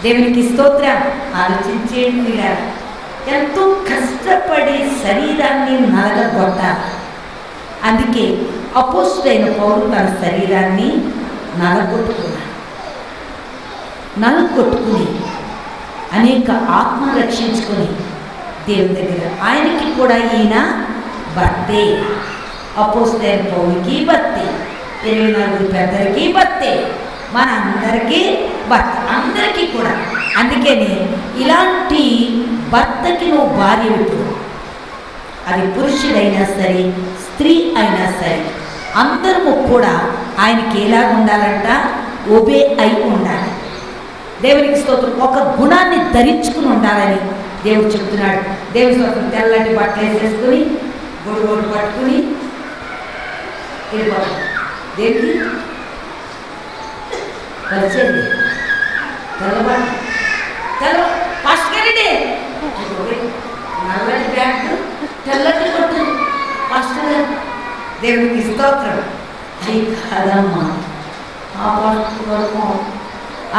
Speaker 1: దేవునికి స్తోత్రం. ఆలోచించేయండి, ఎంతో కష్టపడి శరీరాన్ని నలగొట్టాలి. అందుకే అపోస్తులైన పౌలు తన శరీరాన్ని నలగొట్టుకుని అనేక ఆత్మ రక్షించుకొని దేవుని దగ్గర, ఆయనకి కూడా ఈయన భర్తే. అపోస్తులైన పౌలుకి భర్తే, 24 పెద్దలకి భర్తే, మన అందరికీ భర్త, అందరికీ కూడా. అందుకని ఇలాంటి భర్తకి నువ్వు భార్య ఇప్పుడు, అది పురుషుడైనా సరే స్త్రీ అయినా సరే, అందరము కూడా ఆయనకి ఎలాగ ఉండాలంట? ఒబే అయి ఉండాలి. దేవునికి స్తోత్రం. ఒక గుణాన్ని ధరించుకుని ఉండాలని దేవుడు చెప్తున్నాడు. దేవుని స్తోత్రం. తెల్లటి బట్టలు వేసేసుకుని గొడుగొడు పట్టుకుని వెళ్ళిపోతాడు. దేనికి వచ్చేది? ఫస్ట్ గడిదే నల్లటి బ్యాగ్, తెల్లటి బట్టలు ఫస్ట్. దేవునికి స్తోత్రం. అయి కాదమ్మా, ఆ పట్టుకోవడము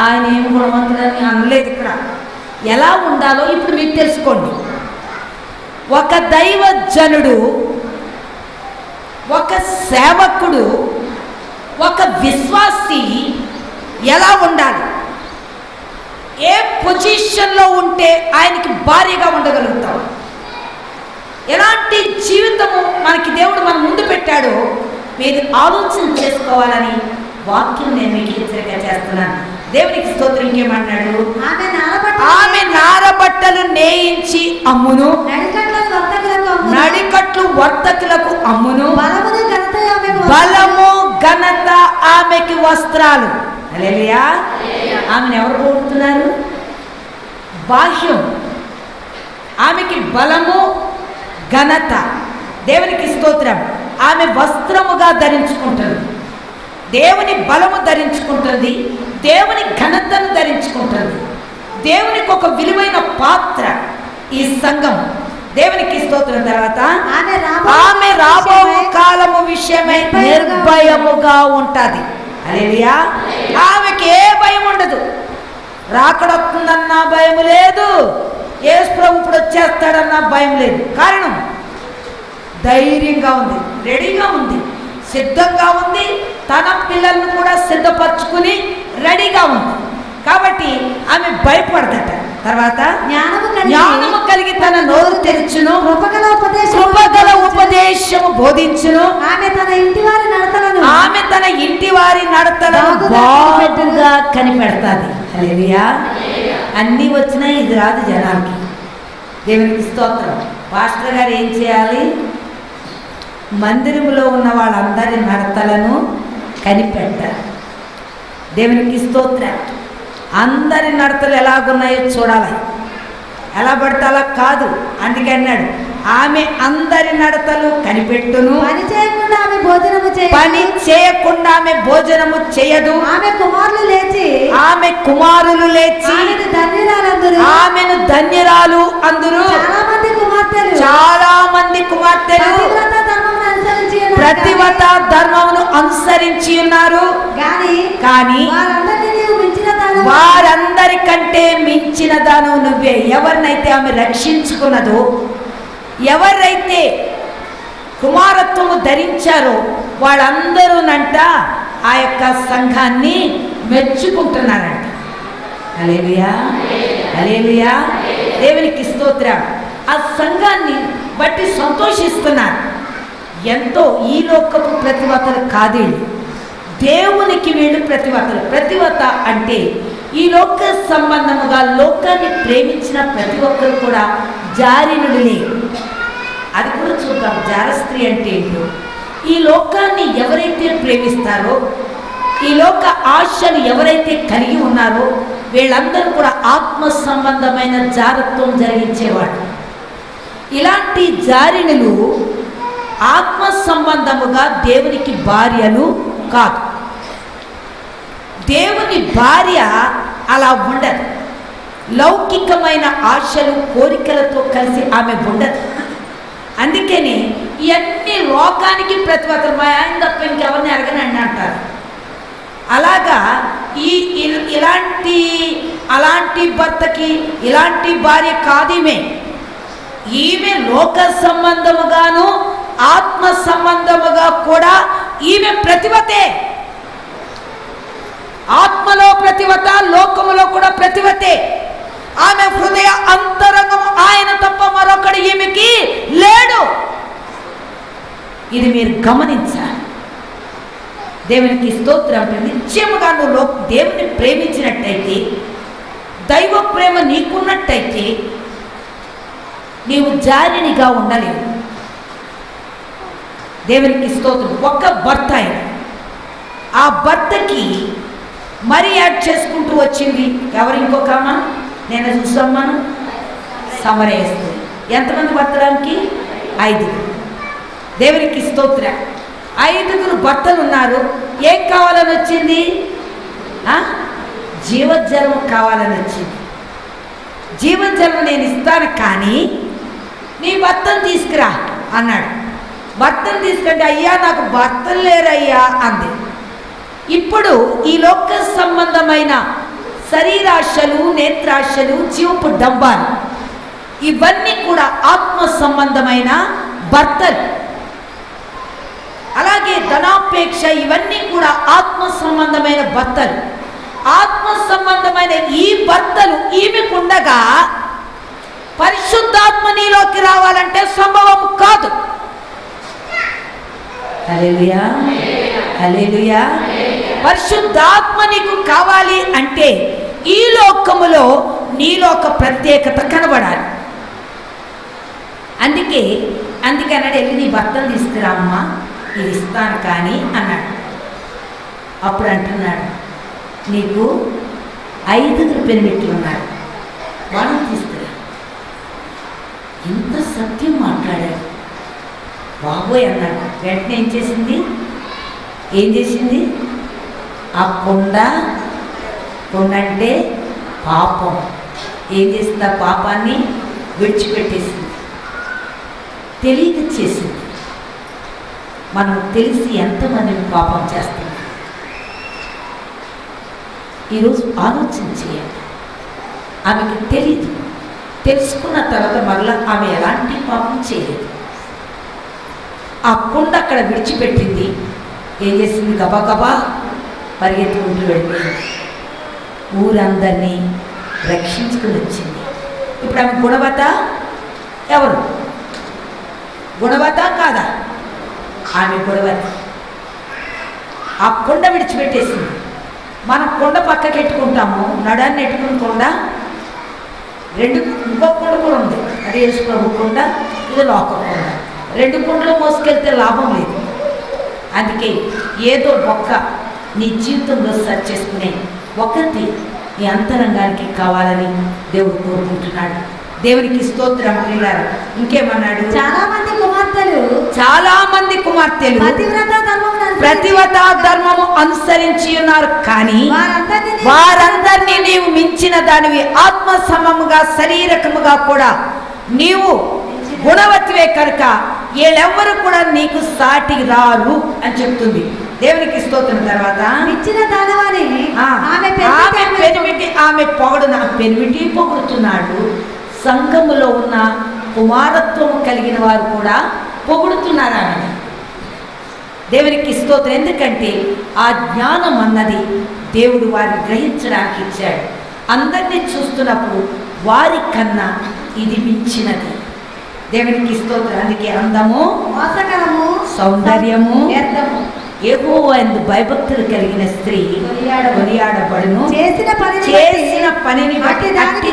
Speaker 1: ఆయన ఏం గుణవంతుడని అనలేదు ఇక్కడ. ఎలా ఉండాలో ఇప్పుడు మీకు తెలుసుకోండి. ఒక దైవజనుడు, ఒక సేవకుడు, ఒక విశ్వాసి ఎలా ఉండాలి, ఏ పొజిషన్లో ఉంటే ఆయనకి భార్యగా ఉండగలుగుతాం, ఎలాంటి జీవితము మనకి దేవుడు మన ముందు పెట్టాడో మీరు ఆలోచన చేసుకోవాలని వాక్యం నేను మీకు హెచ్చరిక చేస్తున్నాను. దేవునికి స్తోత్రం. ఇంకేమన్నాడు? ఆమె నారబట్టలు నేయించి అమ్మును, నడికట్లు వర్తకులకు అమ్మును, బలము ఘనత ఆమెకి వస్త్రాలు. హల్లెలూయా. ఆమెను ఎవరు పోగొడుతున్నారు? బాహ్యం. ఆమెకి బలము ఘనత. దేవునికి స్తోత్రం. ఆమె వస్త్రముగా ధరించుకుంటుంది, దేవుని బలము ధరించుకుంటుంది, దేవుని ఘనతను ధరించుకుంటుంది. దేవునికి ఒక విలువైన పాత్ర ఈ సంఘం. దేవునికి స్తోత్రం. తర్వాత ఆమె రాబో కాలము విషయమై నిర్భయముగా ఉంటుంది. హల్లెలూయా. ఆమెకి ఏ భయం ఉండదు. రాకడొస్తుందన్న భయం లేదు, యేసు ప్రభు ఇప్పుడు వచ్చేస్తాడన్న భయం లేదు. కారణం ధైర్యంగా ఉంది, రెడీగా ఉంది, సిద్ధంగా ఉంది, తన పిల్లలను కూడా సిద్ధపరచుకుని రెడీగా ఉంది. కాబట్టి ఆమె భయపడదట. తర్వాత జ్ఞానము కలిగి తన నోరు తెరుచును, కృపగల ఉపదేశము బోధించును. ఆమె తన ఇంటి వారి నడతలను బాగుగా కనిపెడతాది. హల్లెలూయా. అన్నీ వచ్చినాయి, ఇది రాదు జనానికి. దేవునికి స్తోత్రం. పాస్టర్ గారు ఏం చేయాలి? మందిరంలో ఉన్న వాళ్ళందరి నడతలను కనిపెట్టాలి. దేవునికి స్తోత్రం. అందరి నడతలు ఎలాగున్నాయో చూడాలి, ఎలా పడితే అలా కాదు. అందుకే అన్నాడు
Speaker 2: ఆమె అందరి నడతలు కనిపెట్టును.
Speaker 3: పని చేయకుండా ఆమె భోజనము
Speaker 2: పని చేయకుండా ఆమె భోజనము చేయదు.
Speaker 3: ఆమె కుమారులు లేచి
Speaker 2: ఆమె కుమారులు లేచి
Speaker 3: ఆమెను ధన్యురాలందరూ
Speaker 2: ఆమెను ధన్యురాలు అందురు.
Speaker 3: చాలా మంది కుమార్తెలు
Speaker 2: ప్రతివత ధర్మమును అనుసరించి ఉన్నారు. కానీ వారందరికంటే మించిన దానం నువ్వే. ఎవరినైతే ఆమె రక్షించుకున్నదో, ఎవరైతే కుమారత్వము ధరించారో వాళ్ళందరూనంట ఆ యొక్క సంఘాన్ని మెచ్చుకుంటున్నారంట. హల్లెలూయా, హల్లెలూయా, దేవునికి స్తోత్రం. ఆ సంఘాన్ని బట్టి సంతోషిస్తున్నారు. ఎంతో ఈ లోకపు ప్రతివతలు కాదు, దేవునికి వీళ్ళు ప్రతివతలు. ప్రతివత అంటే ఈ లోక సంబంధముగా లోకాన్ని ప్రేమించిన ప్రతి ఒక్కరు కూడా జారినుడులే. అది కూడా చూద్దాం, జారస్త్రీ అంటే ఏంటో. ఈ లోకాన్ని ఎవరైతే ప్రేమిస్తారో, ఈ లోక ఆశను ఎవరైతే కలిగి ఉన్నారో వీళ్ళందరూ కూడా ఆత్మ సంబంధమైన జారత్వం జరిగించేవాడు. ఇలాంటి జారినులు ఆత్మ సంబంధముగా దేవునికి భార్యలు కాదు. దేవుని భార్య అలా ఉండదు. లౌకికమైన ఆశలు కోరికలతో కలిసి ఆమె ఉండదు. అందుకని ఇవన్నీ లోకానికి ప్రతివతలు. మా ఆయన తప్ప ఇంకెవరిని అడగనండి అంటారు. అలాగా అలాంటి భర్తకి ఇలాంటి భార్య కాదు ఈమె లోక సంబంధముగాను ఆత్మ సంబంధముగా కూడా ఈమె ప్రతివతే. ఆత్మలో ప్రతివత, లోకములో కూడా ప్రతివతే. ఆమె హృదయ అంతరంగము ఆయన తప్ప మరొకడు ఈమెకి లేడు. ఇది మీరు గమనించాలి. దేవునికి స్తోత్రం. నిత్యముగా నువ్వు దేవుని ప్రేమించినట్టయితే, దైవ ప్రేమ నీకున్నట్టయితే నీవు జారినిగా ఉండలేవు. దేవునికి స్తోత్రం. ఒక్క భర్త ఆయన, ఆ భర్తకి మరి యాడ్ చేసుకుంటూ వచ్చింది ఎవరు? ఇంకొక అమ్మ నేను చూసామ్మను సమరేస్తుంది. ఎంతమంది భర్తడానికి? 5. దేవునికి స్తోత్రం. 5 భర్తలు ఉన్నారు. ఏం కావాలని వచ్చింది? జీవజలం కావాలని వచ్చింది. జీవజలం నేను ఇస్తాను, కానీ నీ భర్తను తీసుకురా అన్నాడు. భర్తను తీసుకుంటే, అయ్యా నాకు భర్తలు లేరయ్యా అంది. ఇప్పుడు ఈ లోక సంబంధమైన శరీరాశలు, నేత్రాశలు, జీవపు డంబాలు ఇవన్నీ కూడా ఆత్మ సంబంధమైన భర్తలు. అలాగే ధనాపేక్ష ఇవన్నీ కూడా ఆత్మ సంబంధమైన భర్తలు. ఆత్మ సంబంధమైన ఈ భర్తలు ఈమెకుండగా పరిశుద్ధాత్మ నీలోకి రావాలంటే సంభవం కాదు. హల్లెలూయా, హల్లెలూయా. పరిశుద్ధాత్మ నీకు కావాలి అంటే ఈ లోకములో నీలో ఒక ప్రత్యేకత కనబడాలి. అందుకే అన్నాడు, వెళ్ళి నీ భర్తను తీసుకురామ్మా, ఇది ఇస్తాను కానీ అన్నాడు. అప్పుడు అంటున్నాడు, నీకు 5 పెనిమిట్లు ఉన్నారు, వాళ్ళని తీసుకురా. ఇంత సత్యం మాట్లాడాడు బాబోయ్ అన్నాడు. వెంటనే ఏం చేసింది? ఆ కొండ అంటే పాపం. ఏం చేసింది? ఆ పాపాన్ని విడిచిపెట్టేసింది. తెలియక చేసింది. మనం తెలిసి ఎంతమందిని పాపం చేస్తాం? ఈరోజు ఆలోచన చేయాలి. ఆమెకు తెలీదు. తెలుసుకున్న తర్వాత మరలా ఆమె ఎలాంటి పాపం చేయలేదు. ఆ కొండ అక్కడ విడిచిపెట్టింది. ఏం చేసింది? గబగబా పరిగెత్తుకుంటూ వెళ్ళిపోయింది. ఊరందరినీ రక్షించుకుని వచ్చింది. ఇప్పుడు ఆమె గుణవత ఎవరు? గుణవత కాదా? ఆమె గుణవత. ఆ కొండ విడిచిపెట్టేసింది. మనం కొండ పక్కకి ఎట్టుకుంటాము, నడాన్ని ఎట్టుకుని కొండ. ఇంకొక కొండ కూడా ఉంది, అది యేసు ప్రభు కొండ, ఇది లోక కొండ. 2 కొండలు మోసుకెళ్తే లాభం లేదు. అందుకే ఏదో ఒక్క నీ జీవితంలో సర్చ్ చేసుకునే ఒకటి నీ అంతరంగానికి కావాలని దేవుడు కోరుకుంటున్నాడు. దేవునికి స్తోత్రం ప్రియులారా. ఇంకేమన్నాడు?
Speaker 3: చాలా మంది కుమార్తెలు
Speaker 2: చాలా మంది కుమార్తెలు ప్రతివతా ధర్మము అనుసరించి ఉన్నారు, కానీ వారందరినీ నీవు మించిన దానివి, ఆత్మ సమముగా శరీరకముగా కూడా నీవు గుణవతివే కనుక వీళ్ళెవ్వరు కూడా నీకు సాటి రారు అని చెప్తుంది. దేవునికి స్తోత్రం. తర్వాత
Speaker 3: ఇచ్చిన దానవాని
Speaker 2: ఆమె పెనిమిటి ఆమె పెనిమిటి పొగుడుతున్నాడు. సంఘములో ఉన్న కుమారత్వం కలిగిన వారు కూడా పొగుడుతున్నారు ఆమె. దేవునికి స్తోత్రం. ఎందుకంటే ఆ జ్ఞానం అన్నది దేవుడు వారిని గ్రహించడానికి ఇచ్చాడు. అందరినీ చూస్తున్నప్పుడు వారి కన్నా ఇది మించినది. దేవునికి స్తోత్రం. అందుకే అందము,
Speaker 3: మోసకరము,
Speaker 2: సౌందర్యము,
Speaker 3: వ్యర్థము.
Speaker 2: యెహోవా యందు భయభక్తులు కలిగిన స్త్రీ కొనియాడబడును, చేసిన పనిని బట్టి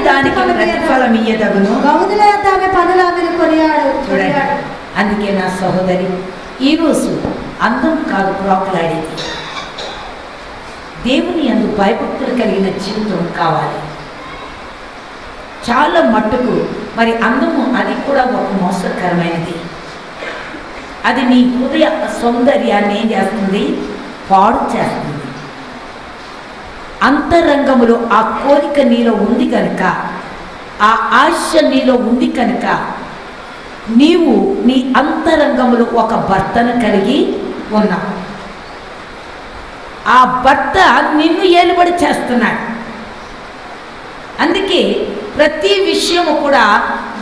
Speaker 2: దానికి ప్రతిఫలం ఇయ్యదగును. చూడండి, అందుకే నా సహోదరి, ఈరోజు అందం కాదు ప్రోకలాడేది, దేవుని యందు భయభక్తులు కలిగిన జీవితం కావాలి. చాలా మట్టుకు మరి అందము అది కూడా ఒక మోసకరమైనది. అది నీ హృదయ సౌందర్యాన్ని ఏం చేస్తుంది? పాడు చేస్తుంది. అంతరంగములో ఆ కోరిక నీలో ఉంది కనుక, ఆ ఆశ నీలో ఉంది కనుక నీవు నీ అంతరంగములో ఒక భర్తను కలిగి ఉన్నావు. ఆ భర్త నిన్ను ఏలుబడి చేస్తున్నాడు. అందుకే ప్రతి విషయము కూడా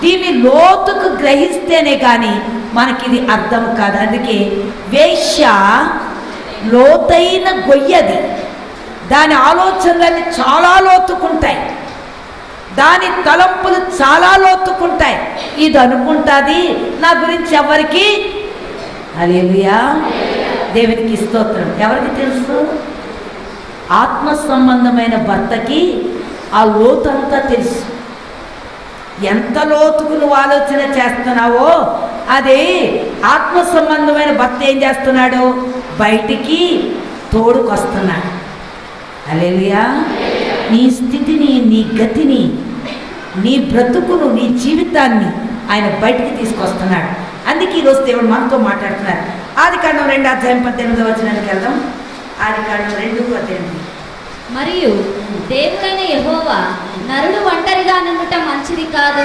Speaker 2: దీన్ని లోతుకు గ్రహిస్తేనే కానీ మనకిది అర్థం కాదు. అందుకే వేశ్య లోతైన గొయ్యది, దాని ఆలోచనలన్నీ చాలా లోతుకుంటాయి, దాని తలంపులు చాలా లోతుకుంటాయి. ఇది అనుకుంటుంది నా గురించి ఎవరికి? హల్లెలూయా, దేవునికి స్తోత్రం. ఎవరికి తెలుసు? ఆత్మ సంబంధమైన భర్తకి ఆ లోతంతా తెలుసు. ఎంత లోతుకు నువ్వు ఆలోచన చేస్తున్నావో అదే ఆత్మ సంబంధమైన భర్త ఏం చేస్తున్నాడు? బయటికి తోడుకొస్తున్నాడు. హల్లెలూయా. నీ స్థితిని, నీ గతిని, నీ బ్రతుకును, నీ జీవితాన్ని ఆయన బయటికి తీసుకొస్తున్నాడు. అందుకే ఈరోజు దేవుడు మనతో మాట్లాడుతున్నారు. ఆదికాండం 2:18 వెళ్దాం. ఆదికాండం 2:18.
Speaker 4: మరియు దేవుడైన యెహోవా నరుడు ఒంటరిగా నుండుట మంచిది కాదు,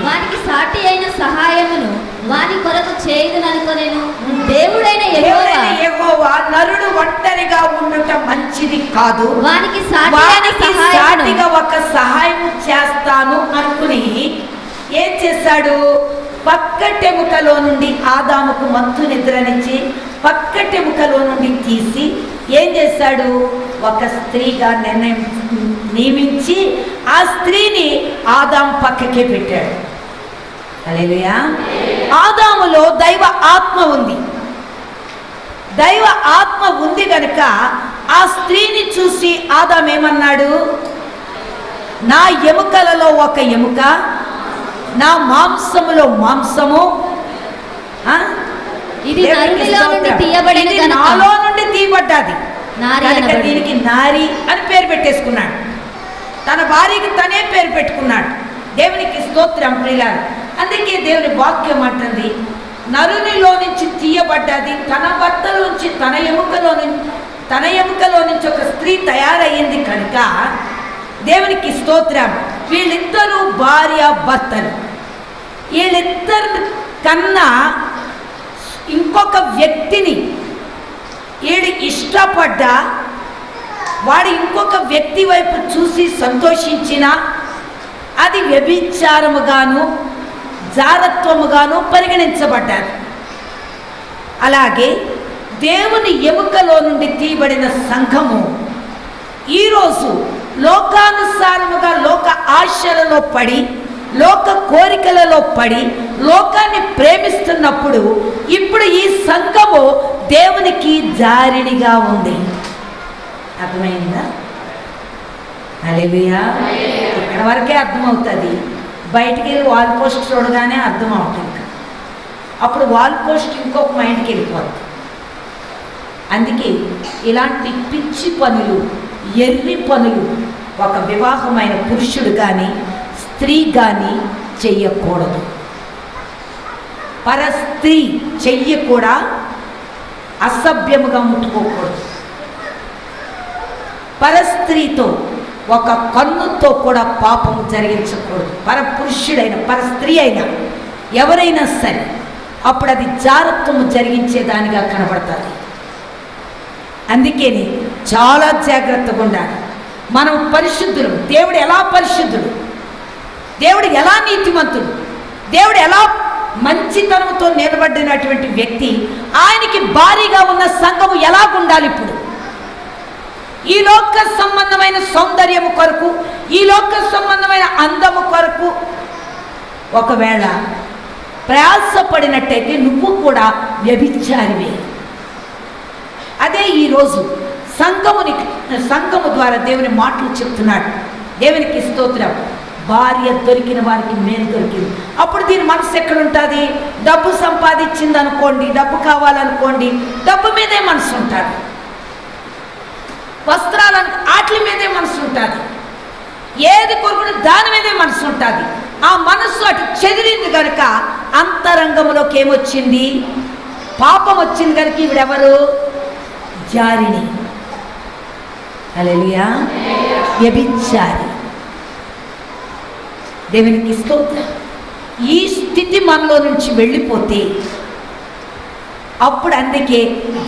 Speaker 4: వానికి సాటి అయిన సహాయమును వాని కొరకు చేయుదుననుకొనెను. దేవుడైన
Speaker 2: యెహోవా నరుడు ఒంటరిగా ఉండుట మంచిది కాదు,
Speaker 4: వానికి
Speaker 2: సాటిగా ఒక సహాయం చేస్తాను అనుకుని ఏం చేశాడు? పక్కటెముకలో నుండి ఆదాముకు మత్తు నిద్రనిచ్చి పక్కటెముకలో నుండి తీసి ఏం చేశాడు? ఒక స్త్రీగా నియమించి ఆ స్త్రీని ఆదాము పక్కకే పెట్టాడు. హల్లెలూయా. ఆదాములో దైవ ఆత్మ ఉంది. దైవ ఆత్మ ఉంది కనుక ఆ స్త్రీని చూసి ఆదాము ఏమన్నాడు? నా ఎముకలలో ఒక ఎముక, నా మాంసములో మాంసము,
Speaker 4: ఇది నరునిలో నుండి తీయబడినది,
Speaker 2: నాలో నుండి తీయబడ్డది కనుక దీనికి నారి అని పేరు పెట్టేసుకున్నాడు. తన భార్యకి తనే పేరు పెట్టుకున్నాడు. దేవునికి స్తోత్రం ప్రియులారా. అందుకే దేవుని వాక్యం అంటుంది, నరునిలో నుంచి తీయబడ్డది, తన భర్తలోంచి తన ఎముకలో నుంచి ఒక స్త్రీ తయారయ్యింది కనుక దేవునికి స్తోత్రం. వీళ్ళిద్దరూ భార్య భర్తలు. వీళ్ళిద్దరు కన్నా ఇంకొక వ్యక్తిని వీడు ఇష్టపడ్డా, వాడు ఇంకొక వ్యక్తి వైపు చూసి సంతోషించినా అది వ్యభిచారముగాను జారత్వముగాను పరిగణించబడ్డారు. అలాగే దేవుని ఎముకలో నుండి తీయబడిన సంఘము ఈరోజు లోకానుసారముగా లోక ఆశలలో పడి, లోక కోరికలలో పడి లోకాన్ని ప్రేమిస్తున్నప్పుడు ఇప్పుడు ఈ సంఘము దేవునికి జారిడిగా ఉంది. అర్థమైందా? హల్లెలూయా. ఇక్కడ వరకే అర్థమవుతుంది. బయటికి వెళ్ళి వాల్ పోస్ట్ చూడగానే అర్థం అవుతుంది. అప్పుడు వాల్ పోస్ట్ ఇంకొక మైండ్కి వెళ్ళిపోతుంది. అందుకే ఇలాంటి పిచ్చి పనులు, ఎర్రి పనులు ఒక వివాహమైన పురుషుడు కానీ స్త్రీ కానీ
Speaker 1: చెయ్యకూడదు. పరస్త్రీ చెయ్యి కూడా అసభ్యముగా ముట్టుకోకూడదు. పరస్త్రీతో ఒక కన్నుతో కూడా పాపము జరిగించకూడదు. పరపురుషుడైన పరస్త్రీ అయినా ఎవరైనా సరే అప్పుడు అది జారత్వము జరిగించేదానిగా కనబడుతుంది. అందుకని చాలా జాగ్రత్తగా ఉండాలి. మనం పరిశుద్ధులు. దేవుడు ఎలా పరిశుద్ధుడు, దేవుడు ఎలా నీతిమంతుడు, దేవుడు ఎలా మంచితనంతో నిలబడినటువంటి వ్యక్తి, ఆయనకి భారీగా ఉన్న సంఘము ఎలాగుండాలి. ఇప్పుడు ఈ లోక సంబంధమైన సౌందర్యము కొరకు, ఈ లోక సంబంధమైన అందము కొరకు ఒకవేళ ప్రయాసపడినట్టయితే నువ్వు కూడా వ్యభిచారివే. అదే ఈరోజు సంఘము ద్వారా దేవుని మాటలు చెప్తున్నాడు. దేవునికి స్తోత్రం. భార్య దొరికిన వారికి మేలు దొరికింది. అప్పుడు దీని మనసు ఎక్కడుంటుంది? డబ్బు సంపాదించింది అనుకోండి, డబ్బు కావాలనుకోండి, డబ్బు మీదే మనసు ఉంటుంది. వస్త్రాలను వాటి మీదే మనసు ఉంటుంది. ఏది కొరకు దాని మీదే మనసు ఉంటుంది. ఆ మనస్సు అటు చెదిరింది కనుక అంతరంగంలోకి ఏమొచ్చింది? పాపం వచ్చింది కనుక ఈవిడెవరు? జారిని. హల్లెలూయా. వ్యభిచారి. దేవునికి స్తోత్రం. ఈ స్థితి మనలో నుంచి వెళ్ళిపోతే అప్పుడు అందుకే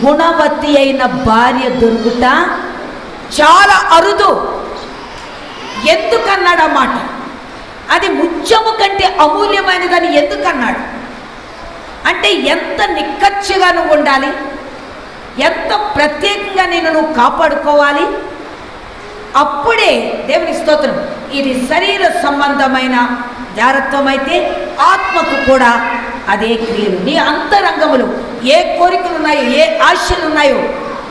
Speaker 1: గుణవతి అయిన భార్య దొరుకుట చాలా అరుదు. ఎందుకన్నాడు ఆ మాట? అది ముత్యము కంటే అమూల్యమైనదని ఎందుకన్నాడు అంటే ఎంత నిక్కచ్చిగా నువ్వు ఉండాలి, ఎంత ప్రత్యేకంగా నేను నువ్వు కాపాడుకోవాలి. అప్పుడే దేవుని స్తోత్రం. ఇది శరీర సంబంధమైన జాగ్రత్తం అయితే ఆత్మకు కూడా అదే క్రియలు. నీ అంతరంగములు ఏ కోరికలు ఉన్నాయో, ఏ ఆశలు ఉన్నాయో,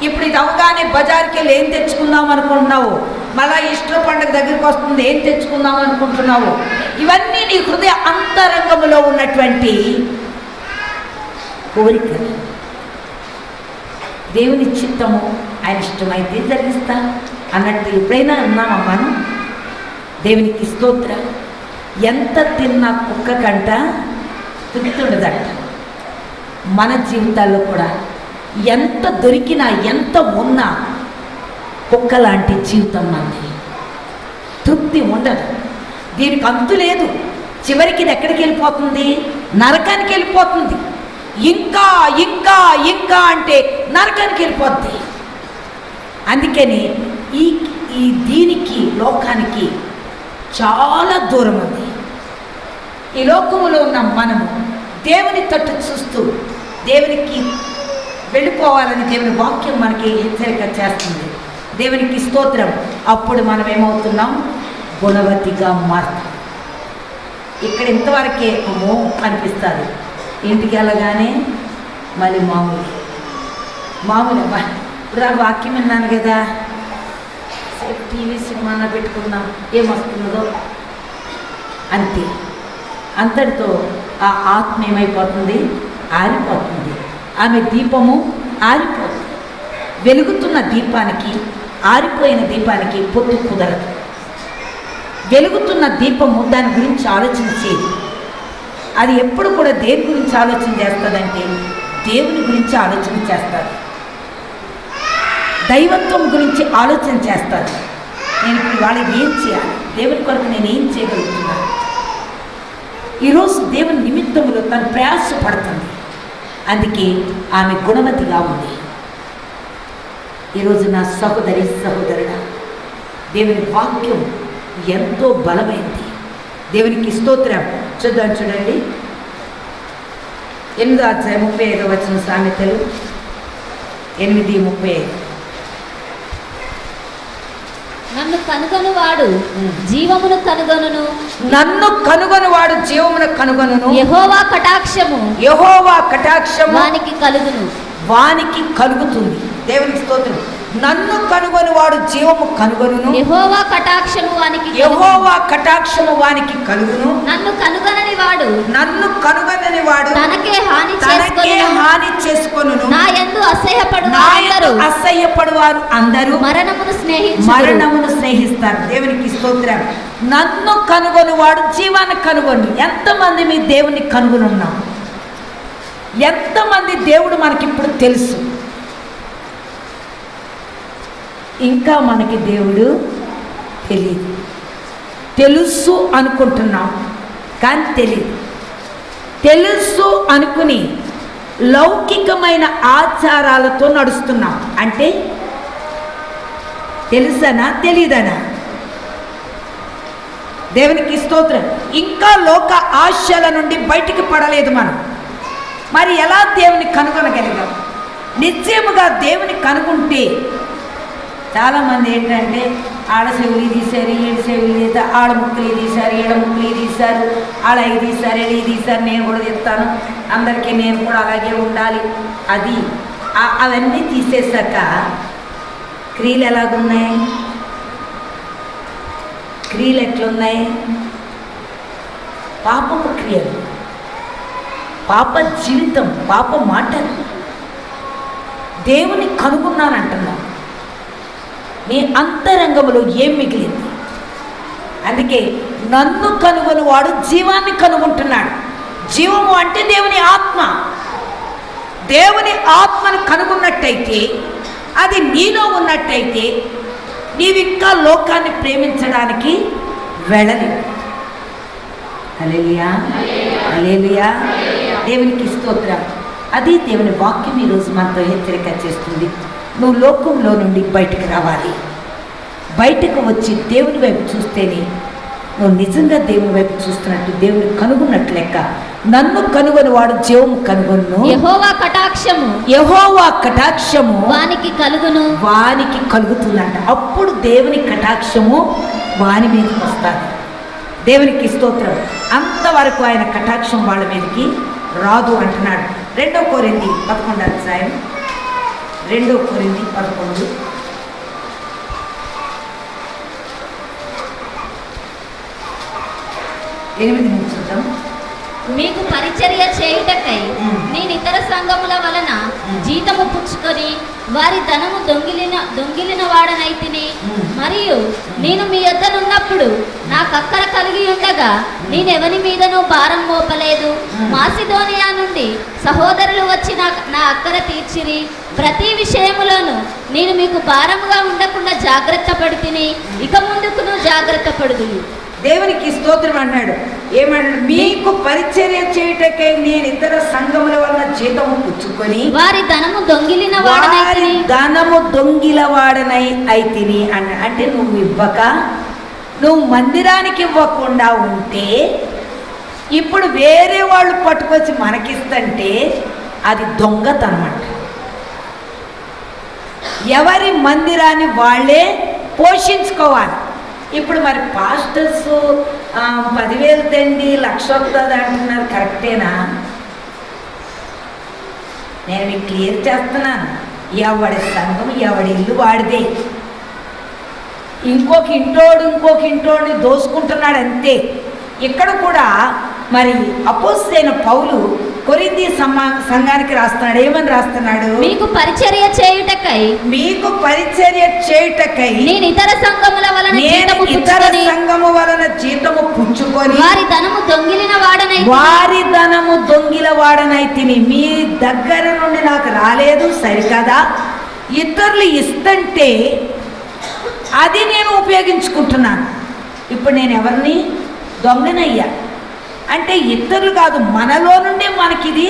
Speaker 1: ఇప్పుడు ఇది అవగానే బజార్కి వెళ్ళి ఏం తెచ్చుకుందాం అనుకుంటున్నావు, మళ్ళా ఈస్టర్ పండుగ దగ్గరికి వస్తుంది ఏం తెచ్చుకుందాం అనుకుంటున్నావు, ఇవన్నీ నీ హృదయ అంతరంగములో ఉన్నటువంటి కోరికలు. దేవుని చిత్తము ఆయన ఇష్టమైతే జరిగిస్తా అన్నట్టు ఎప్పుడైనా అన్నామా మనం? దేవునికి స్తోత్రం. ఎంత తిన్నా కుక్క కంట తృప్తి ఉండదట. మన జీవితాల్లో కూడా ఎంత దొరికినా ఎంత ఉన్నా కుక్క లాంటి జీవితం మనది. తృప్తి ఉండదు. దీనికి అంతు లేదు. చివరికి ఇది ఎక్కడికి వెళ్ళిపోతుంది? నరకానికి వెళ్ళిపోతుంది. ఇంకా ఇంకా ఇంకా అంటే నరకానికి వెళ్ళిపోద్ది. అందుకని ఈ దీనికి లోకానికి చాలా దూరం ఉంది. ఈ లోకములో ఉన్న మనము దేవుని తట్టు చూస్తూ దేవునికి వెళ్ళిపోవాలని దేవుని వాక్యం మనకి హెచ్చరిక చేస్తుంది. దేవునికి స్తోత్రం. అప్పుడు మనం ఏమవుతున్నాం? గుణవతిగా మారుతాం. ఇక్కడ ఇంతవరకే అమ్మో అనిపిస్తుంది. ఇంటికి వెళ్ళగానే మళ్ళీ మామూలు ఇప్పుడు వాక్యం విన్నాను కదా, టీవీ సినిమాన పెట్టుకుందాం ఏమొస్తున్నదో అంతే. అంతటితో ఆ ఆత్మ ఏమైపోతుంది? ఆరిపోతుంది. ఆమె దీపము ఆరిపోతుంది. వెలుగుతున్న దీపానికి ఆరిపోయిన దీపానికి పొత్తు కుదరదు. వెలుగుతున్న దీపము దాని గురించి ఆలోచించేది. అది ఎప్పుడు కూడా దేని గురించి ఆలోచన చేస్తుందంటే దేవుని గురించి ఆలోచన చేస్తుంది, దైవత్వం గురించి ఆలోచన చేస్తుంది. నేను ఇప్పుడు వాళ్ళకి ఏం చేయాలి, దేవుని కొరకు నేను ఏం చేయగలుగుతున్నాను. ఈరోజు దేవుని నిమిత్తములో తను ప్రయాసపడుతుంది. అందుకే ఆమె గుణవతిగా ఉంది. ఈరోజు నా సహోదరి సహోదరుడా, దేవుని వాక్యం ఎంతో బలమైంది. దేవునికి స్తోత్రం. చూద్దాం, చూడండి 8:35 సామెతలు 8:35.
Speaker 4: నన్ను కనుగొనువాడు జీవమును కనుగొనును,
Speaker 1: నన్ను కనుగొనువాడు జీవమును కనుగొనును.
Speaker 4: యెహోవా కటాక్షము
Speaker 1: వానికి కలుగుతుంది. దేవునికి స్తోత్రం.
Speaker 2: నన్ను కనుగొని వాడు జీవము కనుగొనును,
Speaker 4: యెహోవా కటాక్షము వానికి కలుగును.
Speaker 2: యెహోవా కటాక్షము వానికి కలుగును.
Speaker 4: నన్ను కనుగొనని వాడు
Speaker 2: నన్ను కనుగొనని వాడు
Speaker 4: తనకే హాని
Speaker 2: తనకే
Speaker 4: చేసుకొనును.
Speaker 2: హాని చేసుకొనును.
Speaker 4: నా యందు అసహ్యపడు
Speaker 2: నా
Speaker 4: అందరూ
Speaker 2: యందు అసహ్యపడువారు అందరూ
Speaker 4: మరణమును స్నేహించుదురు.
Speaker 2: మరణమును స్నేహిస్తారు. దేవునికి స్తోత్రం. నన్ను కనుగొని వాడు జీవాన్ని కనుగొని. ఎంతమంది మీ దేవుని కనుగొని ఉన్నాం? ఎంతమంది దేవుడు మనకిప్పుడు తెలుసు? ఇంకా మనకి దేవుడు తెలియదు. తెలుసు అనుకుంటున్నాం కానీ తెలియదు. తెలుసు అనుకుని లౌకికమైన ఆచారాలతో నడుస్తున్నాం. అంటే తెలుసనా తెలియదనా? దేవునికి స్తోత్రం. ఇంకా లోక ఆశల నుండి బయటికి పడలేదు మనం. మరి ఎలా దేవుని కనుగొనగలిగాం? నిశ్చయముగా దేవుని కనుగొంటే చాలామంది ఏంటంటే ఆడ చెవులు తీశారు, ఏడు చెవులు తీశారు, ఆడ ముక్కులు తీశారు, ఏడ ముక్కులు తీశారు, ఆడ అవి తీశారు, ఏడు తీశారు, నేను కూడా తీస్తాను, అందరికీ నేను కూడా అలాగే ఉండాలి. అది అవన్నీ తీసేశాక క్రియలు ఎలాగున్నాయి? క్రియలు ఎట్లున్నాయి? పాపపు క్రియలు, పాప జీవితం, పాప మాటలు. దేవుని కనుగొన్నానంటున్నాను. నీ అంతరంగంలో ఏం మిగిలింది? అందుకే నన్ను కనుగొని వాడు జీవాన్ని కనుగొంటున్నాడు. జీవము అంటే దేవుని ఆత్మ. దేవుని ఆత్మను కనుగొన్నట్టయితే, అది నీలో ఉన్నట్టయితే నీవింకా లోకాన్ని ప్రేమించడానికి వెళ్ళలేవు. హల్లెలూయా, హల్లెలూయా. దేవునికి స్తోత్రం. అది దేవుని వాక్యం ఈరోజు మనతో హెచ్చరిక చేస్తుంది. నువ్వు లోకంలో నుండి బయటకు రావాలి. బయటకు వచ్చి దేవుని వైపు చూస్తేనే నువ్వు నిజంగా దేవుని వైపు చూస్తున్నట్టు, దేవుని కనుగొన్నట్టు లెక్క. నన్ను కనుగొని వాడు జీవము కనుగొను.
Speaker 4: యెహోవా కటాక్షము
Speaker 2: యెహోవా కటాక్షము
Speaker 4: వానికి కలుగును.
Speaker 2: వానికి కలుగుతుందంట. అప్పుడు దేవుని కటాక్షము వాని మీదకి వస్తుంది. దేవునికి స్తోత్రం. అంతవరకు ఆయన కటాక్షం వాళ్ళ మీదకి రాదు అంటున్నాడు. 2 కొరింథీ 11 అధ్యాయం, 2 కొరింథీ 11 8 నుంచి చూద్దాం.
Speaker 4: మీకు పరిచర్య చేయుటకై నేను ఇతర సంఘముల వలన జీతము పుచ్చుకొని వారి ధనము దొంగిలిన వాడనైతిని. మరియు నేను మీ యొద్దనున్నప్పుడు నాకు అక్కర కలిగి ఉండగా నేనెవని మీదనూ భారం మోపలేదు. మాసిదోనియా నుండి సహోదరులు వచ్చి నా అక్కర తీర్చిరి. ప్రతి విషయములోనూ నేను మీకు భారముగా ఉండకుండా జాగ్రత్త పడితిని. ఇక ముందుకును జాగ్రత్త పడుదును.
Speaker 2: దేవునికి స్తోత్రం అన్నాడు. ఏమన్నాడు? మీకు పరిచర్య చేయుటకై నేను ఇతర సంఘముల వలన జీతము పుచ్చుకొని
Speaker 4: వారి ధనము దొంగిలిన
Speaker 2: వాడనై అయితిని అన్న. అంటే నువ్వు ఇవ్వక, నువ్వు మందిరానికి ఇవ్వకుండా ఉంటే ఇప్పుడు వేరే వాళ్ళు పట్టుకొచ్చి మనకిస్తుంటే అది దొంగతనం అంట. ఎవరి మందిరాన్ని వాళ్ళే పోషించుకోవాలి. ఇప్పుడు మరి పాస్టర్స్ 10,000 తండి 1,00,000 వస్తుంది అంటున్నారు. కరెక్టేనా? నేను మీకు క్లియర్ చేస్తున్నాను. ఎవడి సంఘం ఎవడి ఇల్లు వాడిదే. ఇంకొక ఇంటోడిని దోసుకుంటున్నాడు అంతే. ఇక్కడ కూడా మరి అపోస్తలుడైన పౌలు కొరింథీ సంఘానికి రాస్తున్నాడు. ఏమని రాస్తున్నాడు?
Speaker 4: మీకు పరిచర్య చేయుటకై నేను ఇతర సంఘముల వలన జీతము పుచ్చుకొని వారి ధనము
Speaker 2: దొంగిల వాడనైతిని. మీ దగ్గర నుండి నాకు రాలేదు సరికదా, ఇతరులు ఇస్తుంటే అది నేను ఉపయోగించుకుంటున్నాను. ఇప్పుడు నేను ఎవరిని దొంగనయ్యా అంటే ఇతరులు కాదు, మనలో నుండి మనకి ఇది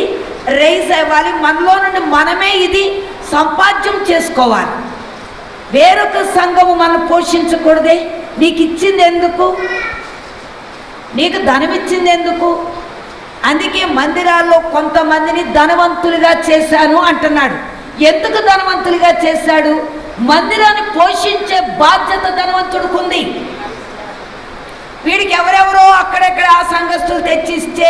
Speaker 2: రైజ్ అవ్వాలి. మనలో నుండి మనమే ఇది సంపాద్యం చేసుకోవాలి. వేరొక సంఘము మనం పోషించకూడదే. నీకు ఇచ్చింది ఎందుకు? నీకు ధనం ఇచ్చింది ఎందుకు? అందుకే మందిరాల్లో కొంతమందిని ధనవంతులుగా చేశాను అంటున్నాడు. ఎందుకు ధనవంతులుగా చేశాడు? మందిరాన్ని పోషించే బాధ్యత ధనవంతుడికి ఉంది. వీడికి ఎవరెవరో అక్కడెక్కడ ఆ సంఘస్థులు తెచ్చిస్తే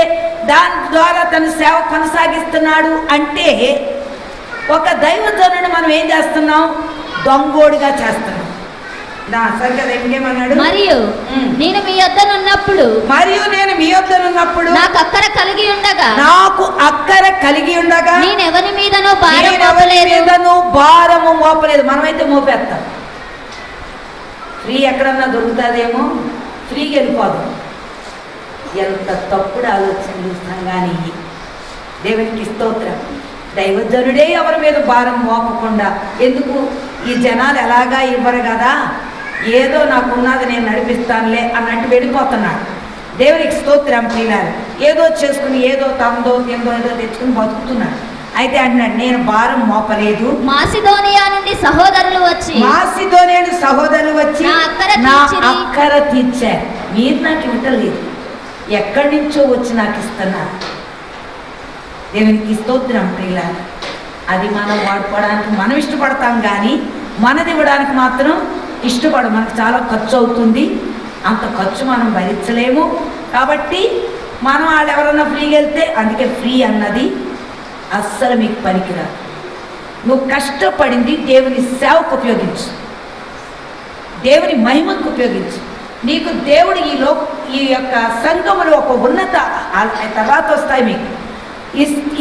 Speaker 2: దాని ద్వారా తన సేవ కొనసాగిస్తున్నాడు. అంటే ఒక దైవజనుడిని మనం ఏం చేస్తున్నాం? దొంగోడిగా చేస్తాను. సరే కదా, ఇంకేమన్నాడు?
Speaker 4: మరియు నేను మీ యొద్దనున్నప్పుడు
Speaker 2: మరియు నేను మీ యొద్దనున్నప్పుడు
Speaker 4: నాకు అక్కర కలిగి ఉండగా నేను ఎవరి మీదనో
Speaker 2: భారము మోపలేదు. మనమైతే మోపేస్తాం. ఫ్రీ ఎక్కడన్నా దొరుకుతుందేమో, ఫ్రీకి వెళ్ళిపోదు. ఎంత తప్పుడు ఆలోచనలు సంఘాన్ని. దేవునికి స్తోత్రం. దైవజనుడే ఎవరి మీద భారం మోపకుండా, ఎందుకు ఈ జనాలు ఎలాగా ఇవ్వరు కదా, ఏదో నాకున్నది నేను నడిపిస్తానులే అన్నట్టు వెళ్ళిపోతున్నాడు. దేవునికి స్తోత్రం ప్రియులారా. ఏదో చేసుకుని ఏదో తమదో తిందో ఏదో తెచ్చుకుని బతుకుతున్నాడు. అయితే అంటున్నాడు, నేను భారం మోపలేదు.
Speaker 4: మాసిదోనియా నుండి సహోదరులు వచ్చి
Speaker 2: నా అక్కర తీర్చారు. మీరు నాకు ఇవ్వటలేదు, ఎక్కడి నుంచో వచ్చి నాకు ఇస్తున్నారు. దేవునికి స్తోత్రం ప్రియులారా. అది మనం వాడుకోవడానికి మనం ఇష్టపడతాం, కానీ మనది ఇవ్వడానికి మాత్రం ఇష్టపడు. మనకు చాలా ఖర్చు అవుతుంది, అంత ఖర్చు మనం భరించలేము. కాబట్టి మనం వాళ్ళు ఎవరన్నా ఫ్రీగా వెళ్తే, అందుకే ఫ్రీ అన్నది అస్సలు మీకు పనికిరాదు. నువ్వు కష్టపడింది దేవుని సేవకు ఉపయోగించు, దేవుని మహిమకు ఉపయోగించు. నీకు దేవుడు ఈ యొక్క సంఘములో ఒక ఉన్నత తర్వాత వస్తాయి మీకు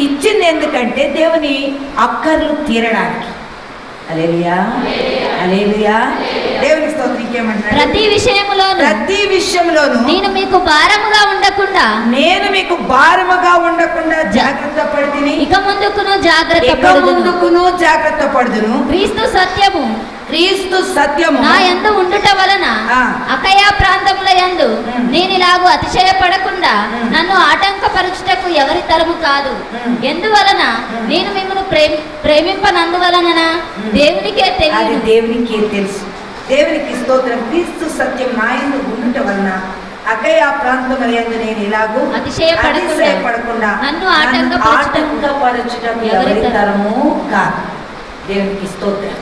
Speaker 2: ఇచ్చింది. ఎందుకంటే దేవుని అక్కర్లు తీరడానికి. హల్లెలూయా, హల్లెలూయా. దేవునికి స్తోత్రం. ఇంకేమంటారు?
Speaker 4: ప్రతి విషయములోను నేను మీకు భారముగా ఉండకుండా
Speaker 2: జాగ్రత్త పడితిని.
Speaker 4: ఇక ముందుకును
Speaker 2: జాగ్రత్త పడుదును. క్రీస్తు సత్యము
Speaker 4: నా యందు ఉండుట వలన అకయా ప్రాంతముల యందు నేను ఇలాగూ అతిశయపడకుండా నన్ను ఆటంకపరచుటకు ఎవరి తరము కాదు. ఎందువలన నేను మిమ్మల్ని ప్రేమింపనందువలన దేవునికే
Speaker 2: తెలుసు. దేవునికి స్తోత్రం. క్రీస్తు సత్యం నా యందు ఉండుట వలన అకయా ప్రాంతముల యందు నేను ఇలాగూ అతిశయపడకుండా నన్ను ఆటంకపరచుటకు ఎవరి తరము కాదు. దేవునికి స్తోత్రం.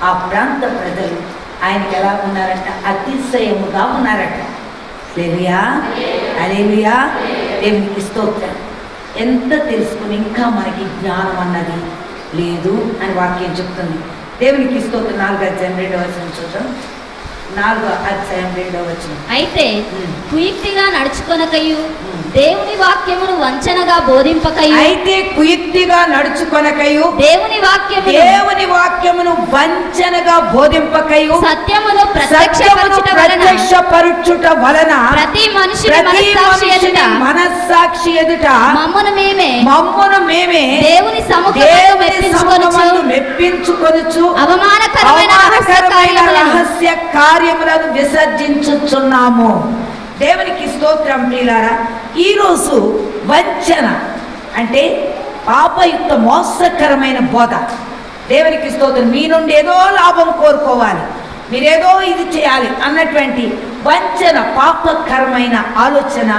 Speaker 2: ఆ ప్రాంత ప్రజలు ఆయనకి ఎలా ఉన్నారంట? అతిశయముగా ఉన్నారట. హల్లెలూయా, హల్లెలూయా. దేవునికి స్తోత్రం. ఎంత తెలుసుకుని ఇంకా మనకి జ్ఞానం అన్నది లేదు అని వాక్యం చెప్తుంది. దేవునికి స్తోత్రం. 4వ అధ్యాయం 2వ వచనం చూద్దాం. 4వ అధ్యాయం 2వ వచనం.
Speaker 4: అయితే కుయుక్తిగా నడుచుకొనకయు దేవుని వాక్యమును వంచనగా బోధింపకయు దేవుని వాక్యమును
Speaker 2: వంచనగా బోధింపకయు
Speaker 4: సత్యమును ప్రత్యక్షపరచుట వలన ప్రతి మనుషుని
Speaker 2: మనస్సాక్షి ఎదుట
Speaker 4: మమ్మును మేమే దేవుని
Speaker 2: సముఖమందు మెప్పించుకొనుచు అవమానకరమైన రహస్య కార్యములను విసర్జించుచున్నాము. దేవునికి స్తోత్రం ప్రియులారా. ఈరోజు వంచన అంటే పాపయుక్త మోసకరమైన బోధ. దేవునికి స్తోత్రం. మీ నుండి ఏదో లాభం కోరుకోవాలి, మీరేదో ఇది చేయాలి అన్నటువంటి వంచన, పాపకరమైన ఆలోచన,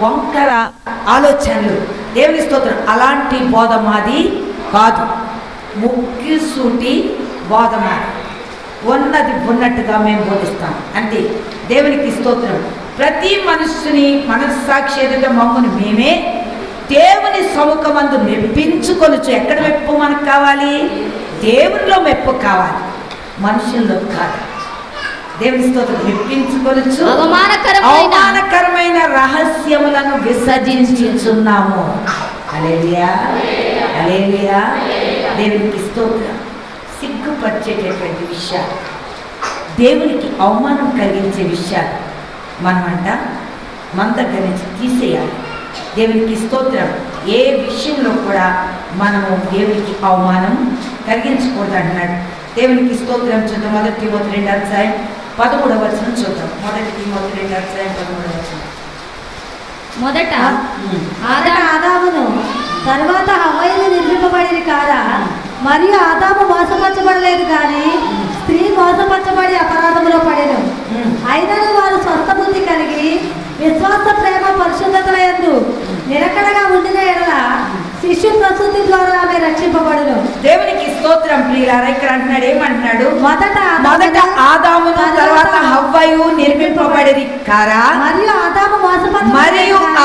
Speaker 2: వంకర ఆలోచనలు. దేవుని స్తోత్రం. అలాంటి బోధ మాది కాదు. ముక్కిసూటి బోధ మాది. ఉన్నది ఉన్నట్టుగా మేము బోధిస్తాం అంతే. దేవునికి స్తోత్రం. ప్రతి మనుషుని మనస్సాక్షి ఎదుట మమ్మల్ని మేమే దేవుని సముఖమందు మెప్పించుకొనుచు. ఎక్కడ మెప్పు మనకు కావాలి? దేవునిలో మెప్పు కావాలి, మనుషుల్లో కాదు. దేవుని స్తోత్రం. మెప్పించుకొనుచు అవమానకరమైన రహస్యములను విసర్జించుచున్నాము. హల్లెలూయా, హల్లెలూయా. దేవునికి స్తోత్రం. సిగ్గుపరిచేటటువంటి విషయాలు, దేవునికి అవమానం కలిగించే విషయాలు మనమంట మన దగ్గర నుంచి తీసేయాలి. దేవునికి స్తోత్రం. ఏ విషయంలో కూడా మనము దేవునికి అవమానం కలిగించకూడదు అంటున్నాడు. దేవునికి స్తోత్రం. చూద్దాం. 1 తిమోతి 2వ అధ్యాయం 13వ వచనం చూద్దాం. 1 తిమోతి 2వ అధ్యాయం 13వ వచనం.
Speaker 3: మొదట ఆదామును తర్వాత హవ్వయను నిర్మింపబడిన కాదా? మరియు ఆదాము మోసపరచబడలేదు, కానీ స్త్రీ మోసపరచబడి అపరాధములో పడెను. అయినను వారు స్వస్థ బుద్ధి కలిగి విశ్వాస, ప్రేమ, పరిశుద్ధతల యందు నిలకడగా ఉండిన ఎడల శిశు ప్రసూతి ద్వారా ఆమె రక్షింపబడును.
Speaker 2: దేవునికి స్తోత్రం ప్రియులారా. ఇక్కడ అంటున్నాడు, ఏమంటున్నాడు? మొదట ఆదామును తర్వాత హవ్వయు నిర్మింపబడిరి కారా? మరియు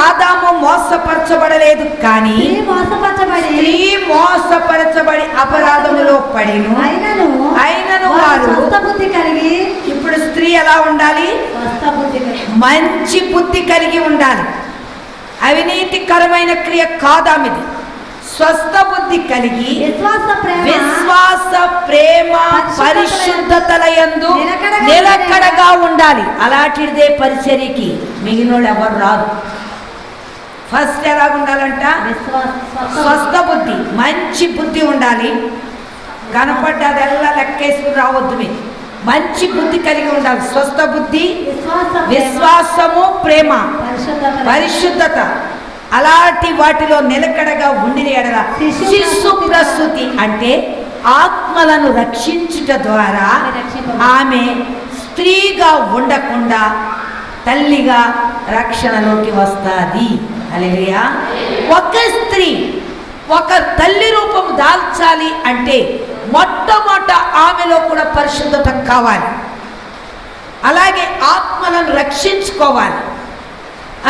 Speaker 2: ఆదాము మోసపరచబడలేదు, కానీ స్త్రీ మోసపరచబడి అపరాధములో పడెను. అయినను వారు ఎలా ఉండాలి?
Speaker 3: స్వస్థ బుద్ధి కలిగి.
Speaker 2: మంచి బుద్ధి కలిగి ఉండాలి. అవినీతికరమైన క్రియ కాదామిది. స్వస్థ బుద్ధి కలిగి విశ్వాస ప్రేమ పరిశుద్ధతలయందు నిలకడగా ఉండాలి. అలాంటిదే పరిచర్యకి మిగిలినోళ్ళు ఎవరు రాదు. ఫస్ట్ ఎలా ఉండాలంట? స్వస్థ బుద్ధి, మంచి బుద్ధి ఉండాలి. కనపడ్డదల్లా లెక్కేసుకుని రావద్దు. మీరు మంచి బుద్ధి కలిగి ఉండాలి. స్వస్థ బుద్ధి, విశ్వాసము, ప్రేమ, పరిశుద్ధత, అలాంటి వాటిలో నిలకడగా ఉండిన ఎడల శిశు ప్రసూతి అంటే ఆత్మలను రక్షించుట ద్వారా ఆమె స్త్రీగా ఉండకుండా తల్లిగా రక్షణలోకి వస్తుంది. హల్లెలూయా. ఒక స్త్రీ ఒక తల్లి రూపం దాల్చాలి అంటే మొట్టమొదట ఆమెలో కూడా పరిశుద్ధత కావాలి. అలాగే ఆత్మలను రక్షించుకోవాలి.